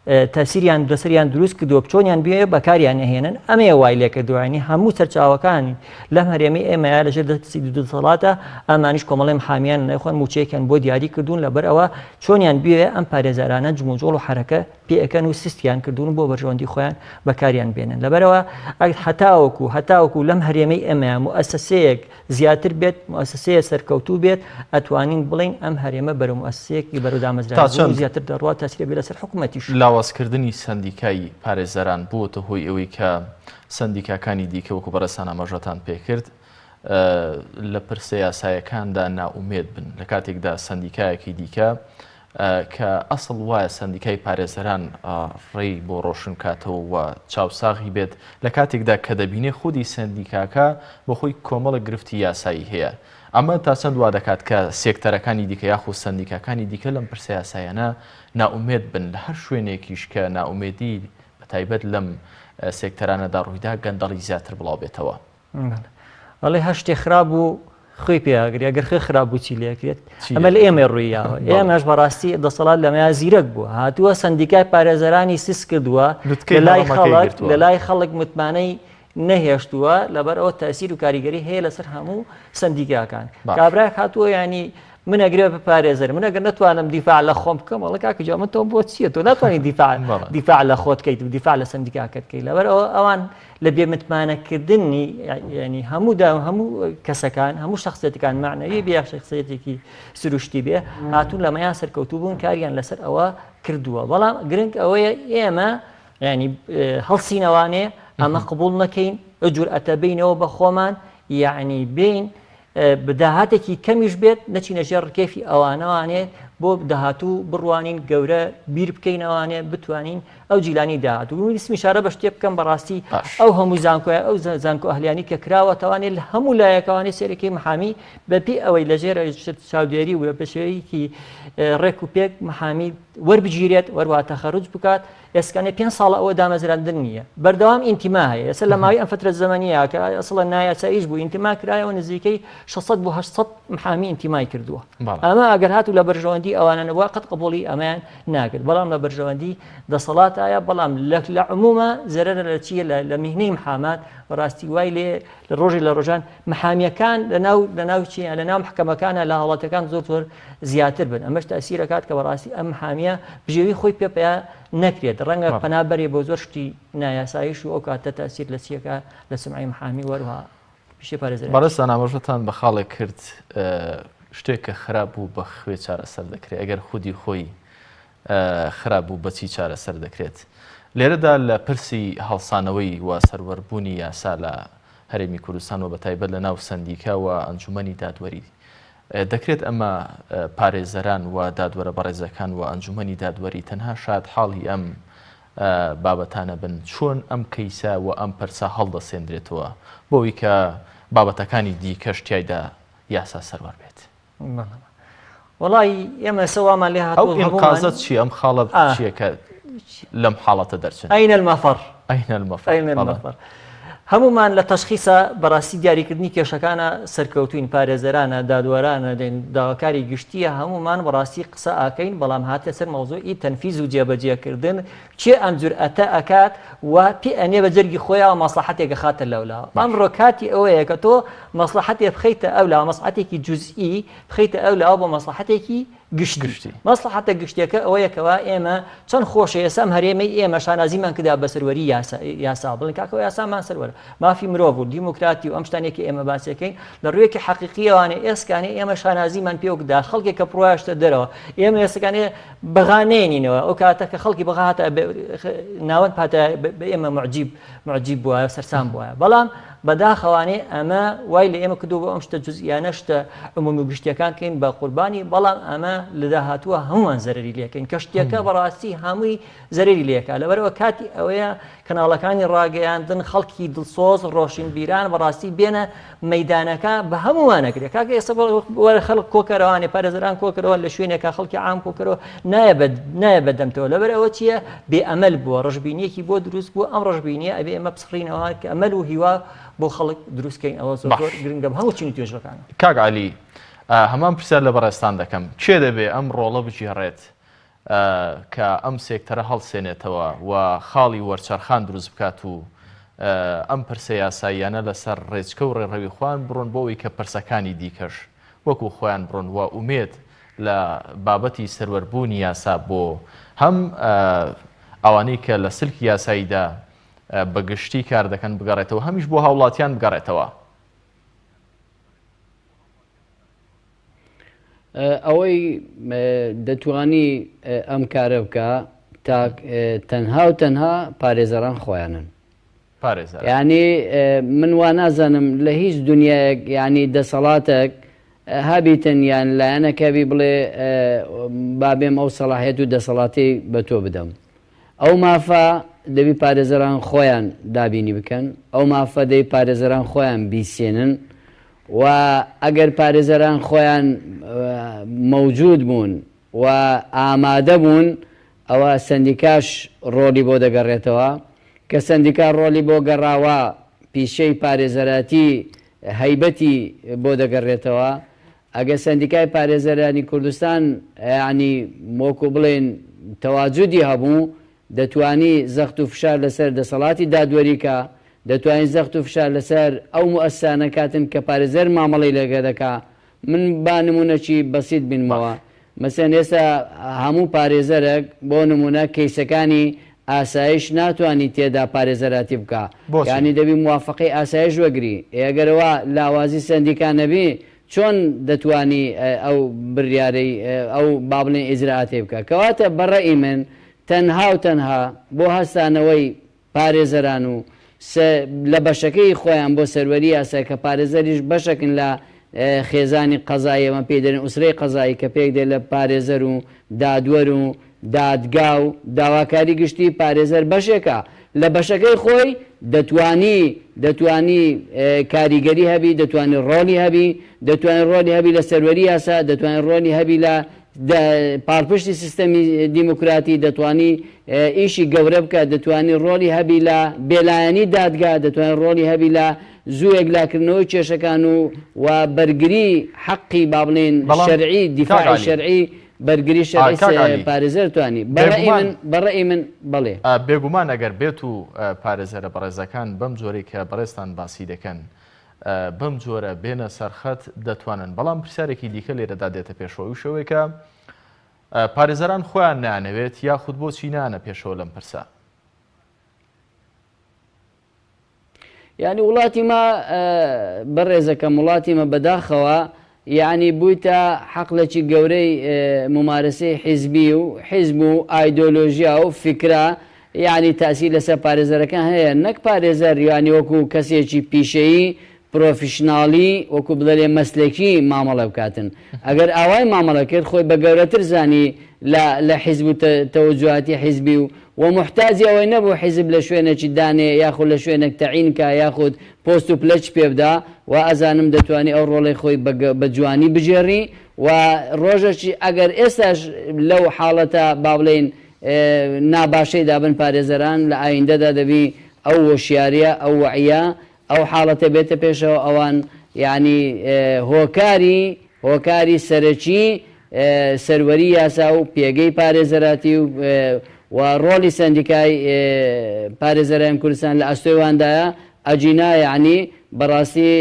Speaker 3: تەسیریان دەسەریان دروست کردووە چۆنیان بێ بەکاریان نەهێنن ئەمێ وای لێ کردووانی هەموو سەرچاوەکانی لەم هەرێمی ئێمەیە لەژێر دەسەڵاتە ئەمانیش کۆمەڵێم حامیان نەخۆن موچەیەکیان بۆ دیاری کردوون لەبەرەوە چۆنیان بێ ئەم پارێزەرانە جموجۆڵ و حرەکە پێەکەن و سیستیان کردوون بۆ بەرژەوەندی خۆیان بەکاریان بێنن لەبەرەوە هەتاوەکو لەم هەرێمەی ئێمە مؤسسەیەک زیاتر بێت مؤسسەیە سەرکەوتوو بێت ئەتوانین بڵین ئەم هەرێمە بەرە مؤسسەیەکی بەرەودامەزرا زیاتر دەڕوا تاسیرە بێ لەسەر حکوومەتیش
Speaker 1: لاوازکردنی سندیکای پارێزەران بووەتە هۆی ئەوەی کە سندیکاکانی دیکە وەکو بەڕێستان ئاماژەتان پێکرد لە پرسە یاسایەکاندا ناومێد بن لە کاتێکدا سندیکایەکی دیکە کە ئەسڵ وایە سندیکای پارێزەران ڕێی بۆ ڕۆشن کاتەوە و چاوساغی بێت لە کاتێکدا کە دەبینێ خودی سندیکاکە بۆ خۆی کۆمەڵە گرفتی یاسایی هەیە ئەمە تا چەند وا دەکات کە سێکتەرەکانی دیکە یاخود سندیکاکانی دیکە لەم پرسە یاسایانە ناومێد بن لە هەر شوێنێکیش کە ناومێدی بەتایبەت لەم سێکتەرانەدا ڕوویدا گەندەڵی زیاتر بڵاو بێتەوە
Speaker 3: ئەڵێ هەر شتێ خراپ و خۆی پێیاگری ئەگەر خێ خراپ بوو چی لێکرێت ئەمە لە ئێمە ڕوویاوە ئێمەش بەڕاستی دەسەڵات لەمەیە زیرەک بووە هاتووە سندیکای پارێزەرانی سیس کردووە لە لای خەڵک متمانەی نەهێشتووە لەبەرەوە تەسیر و کاریگەری هەیە لەسەر هەموو سندیکاکان کابراک هاتووە ینی من ئەگرێ بە پارێزەر من ئەگەر نتوانم دیفاع لە خۆم بکەم وەڵا کاکە جا من تۆم بۆ چییە تۆ ناتوانانی دیفاع لە خۆت بکەیت و دیفاع لە سندیکاکەت بکەیت لەبەرەوە ئەوان لە بێمتمانەکردنی ینی هەموو کەسەکان هەموو شخصیەتەکان معنەوی بێ شخصیەتێکی سروشتی بێ هاتوون لەمەیان سەرکەوتوو بوون کاریان لەسەر ئەوە کردووە بەڵام گرنگ ئەوەیە ئێمە ینی هەڵسینەوانێ ئەمە قبول نەکەین جورئەتە بینەوە بە خۆمان یعنی بین بداهاتێکی کەمیش بێت نەچینە ژێر ڕکێفی ئەوانەوانێت بۆ داهاتوو بڕوانین گەورە بیر بکەینەوانێ بتوانین ئەو جیلانی داهاتوو سمیشارە بە شتێ بکەم بەڕاستی ئەو هەموو زانکۆیە ئەو زانکۆ ئەهلیانی کە کراوەتەوانێت لە هەموو لایەکەوانی سێرەکەی محامی بەپی ئەوەی لەژێر چاودێری و بە شێوەیەکی ڕێک و پێک محامی وەربگیرێت وەروە تەخەڕوج بکات ئێسکانێ 5 ساڵ ئەوە دامەزراندن نییە بەردەوام ئینتیما هەیە ئێستا لە ماوەی ئەم فترە زەمانیە کە ئەسڵە نایاساییش بوو ئینتیما کرایەوە نزیکەی 600 بۆ 800 محامی ئینتیمای کردووە ئەمە ئەگەر هاتوو لە بەرژەوەندی ئەوانە نەبووە قەت قبوڵی ئەمەیان ناکرد بەڵام لە بەرژەوەندی دەسەڵاتایە بەڵام لە عمومە زەرەرە لە چیە لە میهنەی محامات بەڕاستی وای لێ لە ڕۆژی لە ڕۆژان محامیەکان لەناو چیە لەناو محکەمەکانە لە هاوڵاتەکان زۆر زیاتر بن ئەمەش تەسیرەکات کە بەڕاستی ئەم محامیە بژێوی خۆی پێ نەکرێت ڕەنگە پەنابەرێ بۆ زۆر شتی نایاساییش و ئەو کاتە تەسیر لە چیەکە لە سمعی محامی وەروها پیشێ پارێزەر
Speaker 1: بەڕێستان ئاماژەتان بە خاڵێک کرد شتێک کە خراپ بوو بە خوێ چارەسەر دەکرێت ئەگەر خودی خۆی خراپ بوو بەچی چارەسەر دەکرێت لێرەدا لە پرسی هەڵسانەوەی و سەروەربوونی یاسا لە هەرێمی کوردستان و بەتایبەت لە ناو سەندیکا و ئەنجومەنی دادوەری دەکرێت ئەمە پارێزەران و دادوەرە بەڕێزەکان و ئەنجومەنی دادوەری تەنها شاد حاڵی ئەم بابەتانە بن چۆن ئەم کەیسە و ئەم پرسە هەڵدەسێنرێتەوە بۆەوەی کە بابەتەکانی دیکەش تایدا یاسا سەروەر بێت.
Speaker 3: وڵی ئێمە سەوامان لێ
Speaker 1: ئەو ئینقازەت چی ئەم خاڵە چیە کە لەم حاڵەتە دەرچن؟
Speaker 3: ئەینە المەفەڕ
Speaker 1: ئەینە المەفەڕ
Speaker 3: هەمومان لە تەشخیصە بەڕاستی دیاریکردنی کێشەکانە سەرکەوتوین پارێزەرانە دادوەرانە داواکاری گشتیە هەمومان بەڕاستی قسە ئاکەین بەڵام هاتە سەر مەوزوعی تەنفیز و جێبەجێکردن کێ ئەم جورئەتە ئەکات و پێ ئەنێ بە جەرگی خۆیان مەسلحەتێکە خاتە لەولا ئەمڕۆ کاتی ئەوەیە کە تۆ مەسلحەتێ بخەیتە ئەولا مەسلحەتێکی جوزئی بخەیتە ئەولا بۆ مەسلحەتێکی گشتی مەسلحەتە گشتێکە ئەوەیەکەوە ئێمە چەند خۆشە ئێسام هەرێمەی ئێمە شانازیمان کردا بە سەروەری یاسا بڵین کاکەوە یاسامان سەروەرە مافی مرۆڤ و دیموکراتی و ئەم شتانێکی ئێمە باسیەکەین لە ڕوویەکی حەقیقیەوانێ ئێسکانێ ئێمە شانازیمان پێوەکدا خەڵکێکە پڕۆیشتە دەرەوە ئێمە ئێسکانێ بەغانێنینەوە ئەو کاتە کە خەڵکی بەغاتە ناوەند پاتە ئێمە معجیب بووە سەرسام بووە بەڵام بەداخەوانێ ئەمە وای لە ئێمە کردو بە ئەم شتە جوزئیانە شتە عمومی و گشتیەکان کەین بە قوربانی بەڵام ئەمە لە داهاتووە هەمووان زەرری لێکەین کە شتێکە بەڕاستی هەمووی زەرری لێکە لەبەرەوە کاتی ئەوەیە کەناڵەکانی ڕاگەیاندن خەڵکی دڵسۆز ڕۆشن بیران بەڕاستی بێنە مەیدانەکە بە هەمووانەگرێت کاکە ئێستا وەرە خەڵک کۆکەرەوانێ پارێزەران کۆکەرەوە لە شوێنێکە خەڵکی عام کۆکەرەوە نایە بەدەمتەوە لەبەر ئەوە چییە بێئەمەل بووە ڕژبینیەکی بۆ دروست بوو ئەم ڕژبینیە ئەبێ ئێمە بسڕینەوە کە ئەمەل و هیوا بۆ خەڵک دروستکەین ئەوە زۆر گرنگە هەموو چینی توێژەکان
Speaker 1: کاک عەلی هەمان پرسیار لە بەڕێستان دەکەم کێ دەبێ ئەم ڕۆڵە بگێڕێت کە ئەم سێکتەرە هەڵسێنێتەوە و خاڵی وەرچەرخان دروست بکات و ئەم پرسە یاساییانە لەسەر ڕێچکە و ڕێڕەوی خۆیان بڕۆن بۆەوەی کە پرسەکانی دیکەش وەکو خۆیان بڕۆن و ئومێد لە بابەتی سەروەربوونی یاسا بۆ هەم ئەوانەی کە لە سلکی یاساییدا بەگشتی کار دەکەن بگەڕێتەوە هەمیش بۆ هاوڵاتیان بگەڕێتەوە.
Speaker 2: ئەوەی دەتوانی ئەم کارە بکە تا تەنها و تەنها پارێزەران خۆیانن یعنی من وا نازانم لە هیچ دنیایەک ینی دەسەڵاتێک هەبیتن یان لایەنەکەبی بڵێ بابێم ئەو سەلاحیەت و دەسەڵاتی بە تۆ بدەم ئەو مافە دەبی پارێزەران خۆیان دابینی بکەن ئەو مافە دەی پارێزەران خۆیان بیسێنن و ئەگەر پارێزەران خۆیان مەوجود بوون و ئامادە بوون ئەوە سەندیکاش ڕۆلی بۆ دەگەڕێتەوە کە سەندیکا ڕۆلی بۆ گەڕاوە پیشەی پارێزەراتی هەیبەتی بۆ دەگەڕێتەوە ئەگە سەندیکای پارێزەرانی کوردستان ینی وەکو بڵێن تەواجودی هەبوو دەتوانی زەخت و فشار لەسەر دەسەڵاتی دادوەریکە دەتوانین زەخت و فشار لەسەر ئەو موئەسسانە کاتن کە پارێزەر مامەڵی لەگە دەکا من با نمونەکی بەسیط بینمەوە مەسەن ئێستا هەموو پارێزەرێک بۆ نمونە کەیسەکانی ئاسایش ناتوانانی تێدا پارێزەراتی بکە ینی دەبی موافقی ئاسایش وەگری ئەگەرەوە لاوازی سەندیکان نەبی چۆن دەتوانی ئەو بڕیارەی ئەو بابلێن ئیجرائاتی بکە کەواتە بەڕێی من تەنها و تەنها بۆ هەستانەوەی پارێزەران و لە بەشەکەی خۆیان بۆ سەروەری یاسا کە پارێزەریش بەشەکن لە خێزانی قەزایی ئەمە پێ دەرێن ئوسرەی قەزایی کە پێک دێت لە پارێزەر و دادوەر و دادگا و داواکاری گشتی پارێزەر بەشێکە لە بەشەکەی خۆی دەتوانی کاریگەری هەبی دەتوانی ڕۆلی هەبی دەتوانین ڕۆلی هەبی لە سەروەری یاسا دەتوانین ڕۆلی هەبی لە پاڵپشتی سیستەمی دیموکراتی دەتوانی ئیشی گەورە بکە دەتوانی ڕۆلی هەبی لە بێلایەنی دادگا دەتوانین ڕۆلی هەبی لە زوویەک لاکردنەوەی کێشەکان و بەرگری حەقی با بڵێن شەرعی دیفاعی شەرعی بەرگری شەرعی پارێزەر توانی بەڕێی من بڵێ
Speaker 1: بێگومان ئەگەر بێت و پارێزەرە بەڕێزەکان بەم جۆرەی کە بەڕێستان باسی دەکەن بەم جۆرە بێنە سەرخەت دەتوانن بەڵام پرسیارێکی دیکە لێرەدا دێتە پێشەوە شەوەی کە پارێزەران خۆیان نانەوێت یاخود بۆچی نانە پێشەوە لەم پرسە
Speaker 2: یعنی وڵاتی ما بەڕێزەکەم وڵاتی مە بەداخەوە یعنی بوویتە حەقلێکی گەورەی ممارەسەی حیزبی و حیزب و ئایدۆلۆژیا و فکرا یعنی تاسی لەسەر پارێزەرەکان هەیە نەک پارێزەر یعنی وەکو کەسێکی پیشەیی پرۆفیشناڵی وەکو بڵێ مەسلێکی مامەڵە بکاتن ئەگەر ئاوای مامەڵە کرد خۆی بە گەورەتر زانی لە حیزب و تەوەجوهاتی حیزبی و محتاجی ئەوەی نەبوو حیزب لە شوێنێکی دانێ یاخود لە شوێنێک تەعینکە یاخود پۆست و پلەچ پێ بدا و ئەزانم دەتوانێت ئەو ڕۆڵی خۆی بە جوانی بژێڕی و ڕۆژێکی ئەگەر ئێستاش لەو حاڵەتە با بڵێن ناباشەی دابن پارێزەران لە ئایندەدا دەبی ئەو وەشیاریە ئەو وعیە ئەو حاڵەتە بێتە پێشەوە ئەوان یعنی هۆکاری سەرەکی سەروەری یاسا و پێگەی پارێزەراتی و ڕۆڵی سندیکای پارێزەرایان کوردستان لە ئەستۆیواندایە ئەجینا یعنی بەڕاستی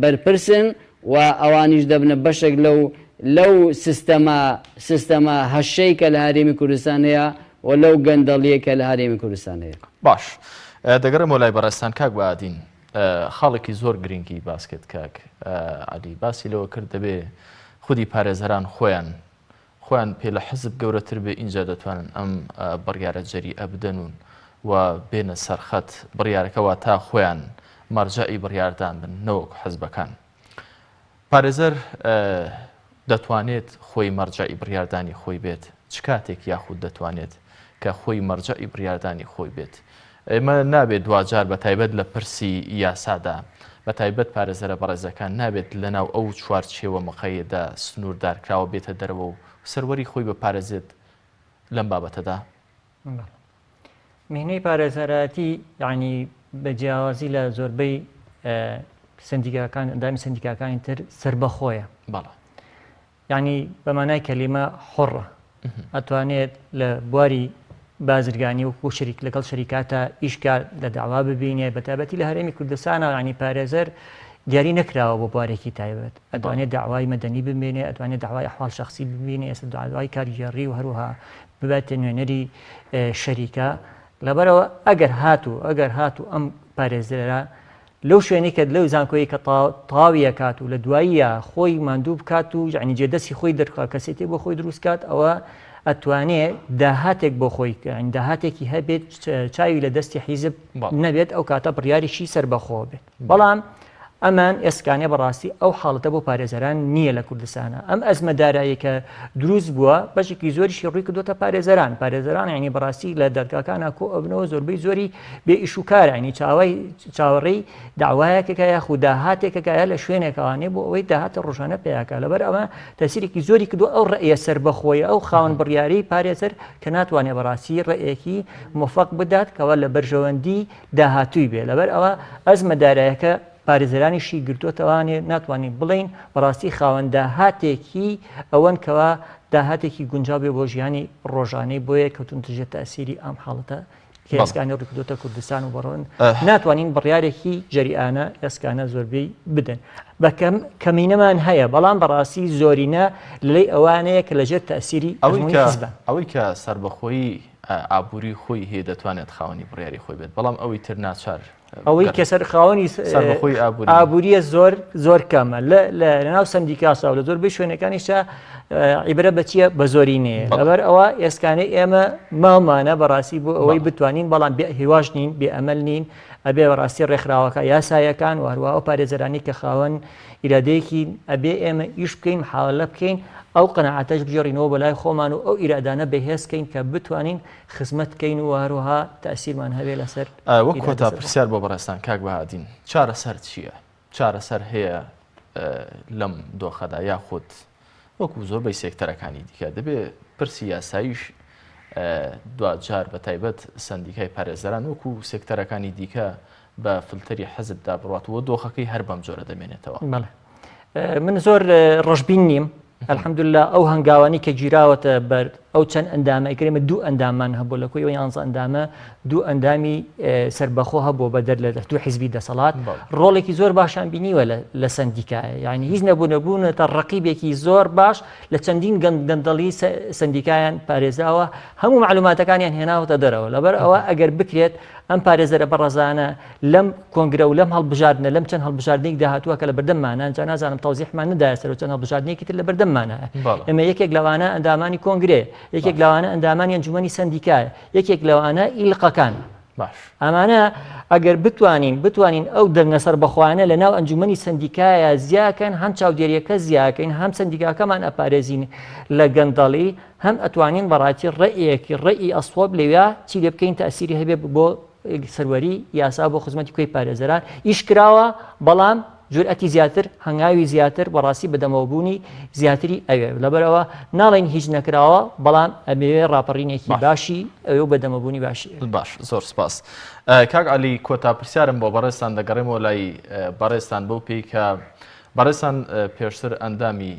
Speaker 2: بەرپرسن و ئەوانیش دەبنە بەشێک لەو سیستەمە هەشەی کە لە هەرێمی کوردستان هەیە و لەو گەندەڵیە کە لە هەرێمی کوردستان هەیە.
Speaker 1: باش دەگەڕێمەوە لای بەڕێستان کاک بەعادین خاڵێکی زۆر گرنگی باسکت کاک علی باسی لەوە کرد دەبێ خودی پارێزەران خۆیان پێ لە حزب گەورەتر بێ اینجا دەتوانن ئەم بڕیارە جەری ئەبدەنون و بێنە سەرخەت بڕیارەکەەوە تا خۆیان مەرجەئی بڕیاردان بن نەوەکو حزبەکان. پارێزەر دەتوانێت خۆی مەرجەئی بڕیاردانی خۆی بێت چ کاتێک یاخود دەتوانێت کە خۆی مەرجەئی بڕیاردانی خۆی بێت. ئێمە نابێت دوجار بە تایبەت لە پرسی یاسادا بە تایبەت پارێزەرە بەڕێزەکان نابێت لەناو ئەو چوارچێوە مەقەیەدا سنووردارکراوە بێتە دەرەوە و سەروەری خۆی بە پارێزێت لەم بابەتەدا.
Speaker 3: مهنەی پارێزەراتی یعنی بە جیاوازی لە زۆربەی سندیکاکان ئەندامی سندیکاکانی تر سربەخۆیە یعنی بەمانای کەلیمە حڕە ئەتوانێت لە بواری بازرگانی و شریک لەگەڵ شەریکاتە ئیشکار لە داوا ببینێ بە تایبەتی لە هەرێمی کوردستانە ینی پارێزەر دیاری نەکراوە بۆ بوارێکی تایبەت ئەتوانێت داوای مەدەنی ببینێ ئەتوانێت داوای ئەحواڵ شخصی ببینێ ئێستا داوای کاریگەڕی و هەروها بباتە نوێنەری شەریکە لەبەرەوە ئەگەر هاتوو ئەم پارێزەرە لەو شوێنی کە لەو زانکۆیی کە تاویە کات و لە دواییە خۆی ماندوو بکات و یعنی جێدەستی خۆی دەرخوا کەسێتی بۆ خۆی دروست کات ئەوە ئەتوانێت داهاتێک بۆ خۆی داهاتێکی هەبێت چاوی لە دەستی حیزب نەبێت ئەو کاتە بڕیاریشی سەربەخۆ بێت بەڵام ئەمان ئێسکانێ بەڕاستی ئەو حاڵەتە بۆ پارێزەران نییە لە کوردستانە ئەم ئەزمەدارایی کە دروست بووە بەشێکی زۆریشی ڕووی کردوتە پارێزەران ینی بەڕاستی لە دەرگاکانە کۆ ئەبنەوە زۆربەی زۆری بێ ئیش و کارە ینی چاوەڕێی داوایەکەکە یاخود داهاتێکەکەیە لە شوێنێکەوانێ بۆ ئەوەی داهاتە ڕۆژانە پێیاکە لەبەر ئەمە تەسیرێکی زۆری کردو ئەو ڕێیە سەربەخۆیە ئەو خاوەن بڕیاری پارێزەر کە ناتوانێت بەڕاستی ڕێیەکی موفق بدات کەەوە لە بەرژەوەندی داهاتووی بێ لەبەر ئەوە ئەزمەدارایەکە پارێزەرانیشی گرتووەتەوانێ ناتوانین بڵین بەڕاستی خاوەندا هاتێکی ئەوەن کەوا داهاتێکی گونجاو بێ بۆ ژیانی ڕۆژانەی بۆیە کەوتونتژێت تەسیری ئەم حاڵەتە ئێسکانی ڕووکردوتە کوردستان و بەڕۆن ناتوانین بڕیارێکی جەریانە ئێسکانە زۆربەی بدەن بەکەم کەمینەمان هەیە بەڵام بەڕاستی زۆرینە لەلەی ئەوانەیە کە لەژێر تەسیری
Speaker 1: ئەوەی کە سەربەخۆیی ئابووری خۆی هەیە دەتوانێت خاوەنی بڕیاری خۆی بێت بەڵام ئەوەی تر ناچار
Speaker 3: ئەوەی کە سەرخاوەنی ئابووریە زۆر کەمە لەناو سندیکاسا و لە زۆربەی شوێنەکانیشە عیبرە بەچیە بە زۆرینەیە لەبەر ئەوە ئێسکانەی ئێمە ماڵمانە بەڕاستی بۆ ئەوەی بتوانین بەڵام بێ هیواش نین بێ ئەمەل نین ئەبێ بەڕاستی ڕێکخراوەکە یاسایەکان و هەروە ئەو پارێزەرانی کە خاوەن ئیرادەیەکی ئەبێ ئێمە ئیش بکەین محاولە بکەین ئەو قەنەعاتەش بژێڕینەوە بەلای خۆمان و ئەو ئیرادانە بەهێزکەین کە بتوانین خزمەت بکەین و هەروەها تەسیرمان هەبێ لەسەر
Speaker 1: وەک کۆتا پرسیار بۆ بەڕێستان کاک بەهادین چارەسەر چییە؟ چارەسەر هەیە لەم دۆخەدا یاخود وەکو زۆربەی سێکتەرەکانی دیکە دەبێت پرسی یاساییش دوجار بە تایبەت سندیکای پارێزەران وەکو سێکتەرەکانی دیکە بە فلتەری حەزبدا بڕاتەوە دۆخەکەی هەر بەم جۆرە دەمێنێتەوە.
Speaker 3: من زۆر ڕۆژبین نیم الحەمدوللا ئەو هەنگاوانی کە گیراوەتە بەر ئەو چەند ئەندامە ئەگەرێمە دوو ئەندامان هەبوو لە کۆی 11 ئەندامە دوو ئەندامی سربەخۆ هەبوو بەدەر لە دوو حیزبی دەسەڵات ڕۆڵێکی زۆر باشان بینیوە لە سندیکایە یعنی هیچ نەبوونەتە ڕقیبێکی زۆر باش لە چەندین گەندەڵی سندیکایان پارێزاوە هەموو معلوماتەکانیان هێناوەتە دەرەوە لەبەر ئەوە ئەگەر بکرێت ئەم پارێزەرە بەڕێزانە لەم کۆنگرە و لەم هەڵبژاردنە لەم چەند هەڵبژاردنێک داهاتووە کە لە بەردەممانە جا نازانم تەوزیحمان ندایە سەر و چەند هەڵبژاردنێکی تر لە بەردەممانە ئێمە یەکێک لەوانە ئەندامانی کۆنگرێ یەکێک لەوانە ئەندامانی ئەنجومەنی سندیکایە یەکێک لەوانە ئیلقەکان ئەمانە ئەگەر بتوانین ئەو دەنگە سەربەخۆیانە لە ناو ئەنجومەنی سندیکایە زیاکەن هەم چاودێریەکە زیاکەین هەم سندیکاکەمان ئەپارێزین لە گەندەڵی هەم ئەتوانین بەڕاستی ڕێیەکی ڕێی ئەسواب لەوێ چی لێ بکەین تەسیری هەبێ بۆ سەروەری یاسا بۆ خزمەتی کۆی پارێزەران ئیش کراوە بەڵام جورئەتی زیاتر هەنگاوی زیاتر بەڕاستی بەدەمەوەبوونی زیاتری ئەوێ لەبەرەوە ناڵێن هیچ نەکراوە بەڵام ئەمەوێ ڕاپەڕینێکی باشی ئەوێ بەدەمەبوونی باشی
Speaker 1: باش زۆر سپاس کاک عەلی کۆتا پرسیارم بۆ بەڕێستان دەگەڕێمەوە لای بەڕێستان بەو پێی کە بەڕێستان پێشتر ئەندامی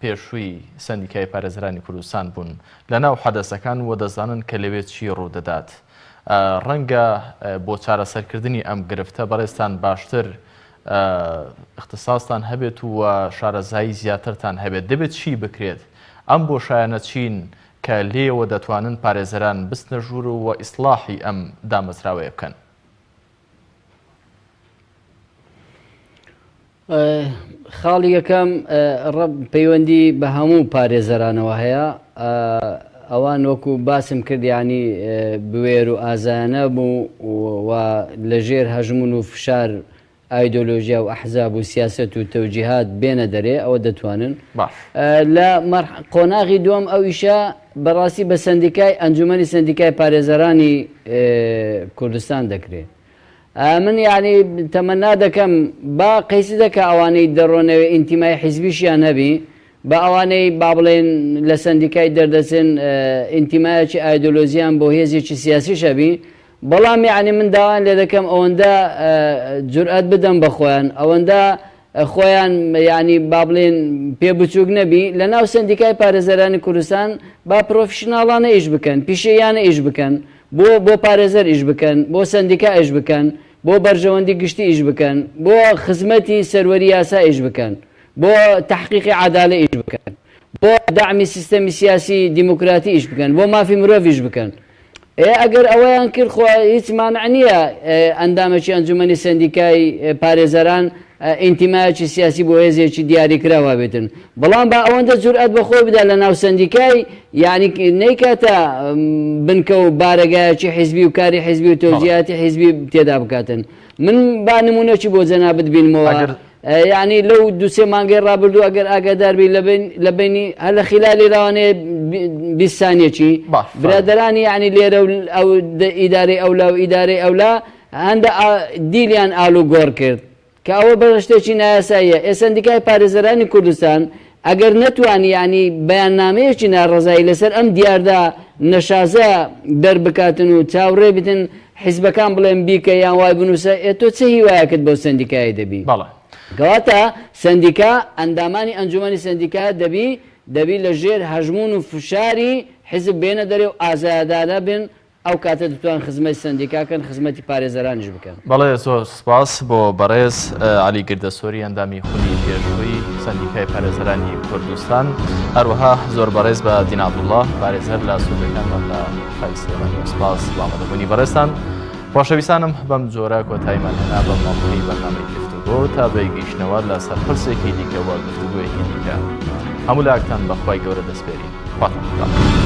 Speaker 1: پێشووی سندیکای پارێزەرانی کوردستان بوون لە ناو حەدەسەکان وە دەزانن کە لەوێت چی ڕوودەدات ڕەنگە بۆ چارەسەرکردنی ئەم گرفتە بەڕێستان باشتر اختصاصتان هەبێت و شارەزایی زیاترتان هەبێت دەبێت چی بکرێت ئەم بۆ شایەنە چین کە لێوە دەتوانن پارێزەران بستنە ژوور و ئیسلاحی ئەم دامەزراوەیە بکەن
Speaker 2: خاڵی یەکەم پەیوەندی بە هەموو پارێزەرانەوە هەیە ئەوان وەکو باسم کرد ینی بوێر و ئازانە بوو و لەژێر هەژمون و فشار ئایدۆلۆژیا و ئەحزاب و سیاست و تەوجیهات بێنە دەرێ ئەوە دەتوانن لە قۆناغی دووەم ئەو ئیشە بەڕاستی بە سندیکای ئەنجومەنی سندیکای پارێزەرانی کوردستان دەکرێت من یعنی تەمەنا دەکەم با قەیسی دەکە ئەوانەی دەڕۆنەوێ ئینتیمای حیزبیشیان هەبی بە ئەوانەی با بڵێن لە سندیکای دەردەچن ئینتیمایەکی ئایدۆلۆژیان بۆ هێزێکی سیاسی شەبی بەڵام یعنی من داوان لێ دەکەم ئەوەندە جورئەت بدەن بە خۆیان ئەوەندە خۆیان ینی با بڵێن پێ بچووک نەبی لە ناو سندیکای پارێزەرانی کوردستان با پرۆفشناڵانە ئیش بکەن پیشەیانە ئیش بکەن بۆ پارێزەر ئیش بکەن بۆ سندیکا ئیش بکەن بۆ بەرژەوەندی گشتی ئیش بکەن بۆ خزمەتی سەروەری یاسا ئیش بکەن بۆ تحقیقی عەدالە ئیش بکەن بۆ داعمی سیستەمی سیاسی دیموکراتی ئیش بکەن بۆ مافی مرۆڤ ئیش بکەن ئەگەر ئەوەیان کرد خۆ هیچ مانع نییە ئەندامەکی ئەنجومەنی سندیکای پارێزەران ئینتیمایەکی سیاسی بۆ هێزێکی دیاریکراوە بێتن بەڵام با ئەوەندە جورئەت بەخۆی بدا لە ناو سندیکای یعنی نەیکاتە بنکە و بارەگایەکی حیزبی و کاری حیزبی و تەوجیهاتی حیزبی تێدا بکاتن من با نمونەکی بۆ جەنابەت بینمەوە یعنی لەو دووسێ مانگەی ڕابردوو ئەگەر ئاگاداربی لە بینی هەر لە خلالی ڕاوانەیە 20 سانیەکی برادەرانی یعنی لێرە ئەو ئیدارەی ئەولا و ئیدارەی ئەولا هەندە دیلیان ئالو گۆڕ کرد کە ئەوە بەشتێکی نایاساییە سندیکای پارێزەرانی کوردستان ئەگەر نەتوانی ینی بەیاننامەیەکی ناڕەزایی لەسەر ئەم دیاردا نەشازە دەربکاتن و چاوڕێ بتن حیزبەکان بڵێن بیکە یان وای بنووسە تۆ چه هیوایەکەت بەو سندیکای دەبی کەواتە سندیکا ئەندامانی ئەنجومەنی سندیکا دەبی لە ژێر هەژمون و فشاری حیزب بێنە دەرێ و ئازادانە بن ئەو کاتە دەتوان خزمەتی سندیکاکەن خزمەتی پارێزەرانیش بکەن
Speaker 1: بەڵێ زۆر سپاس بۆ بەڕێز عەلی گردەسۆری ئەندامی خونی پێشووی سندیکای پارێزەرانی کوردستان هەروەها زۆر بەڕێز بە دین عەبدوڵڵا پارێزەر لە سوودەکانمان لە خای سلێمانی سپاس بامەدەبوونی بەڕێستان خۆشەویستانم بەم جۆرە کۆتاییمان هێنا بە ماڵپەی بەرنامەی گفتوگۆ تا بەیگەیشتنەوە لە سەرپرسێکی دیکە وە گفتوگۆیەکی دیکە هەموو لاکتان بەخوای گەورە دەسپێرین خواتان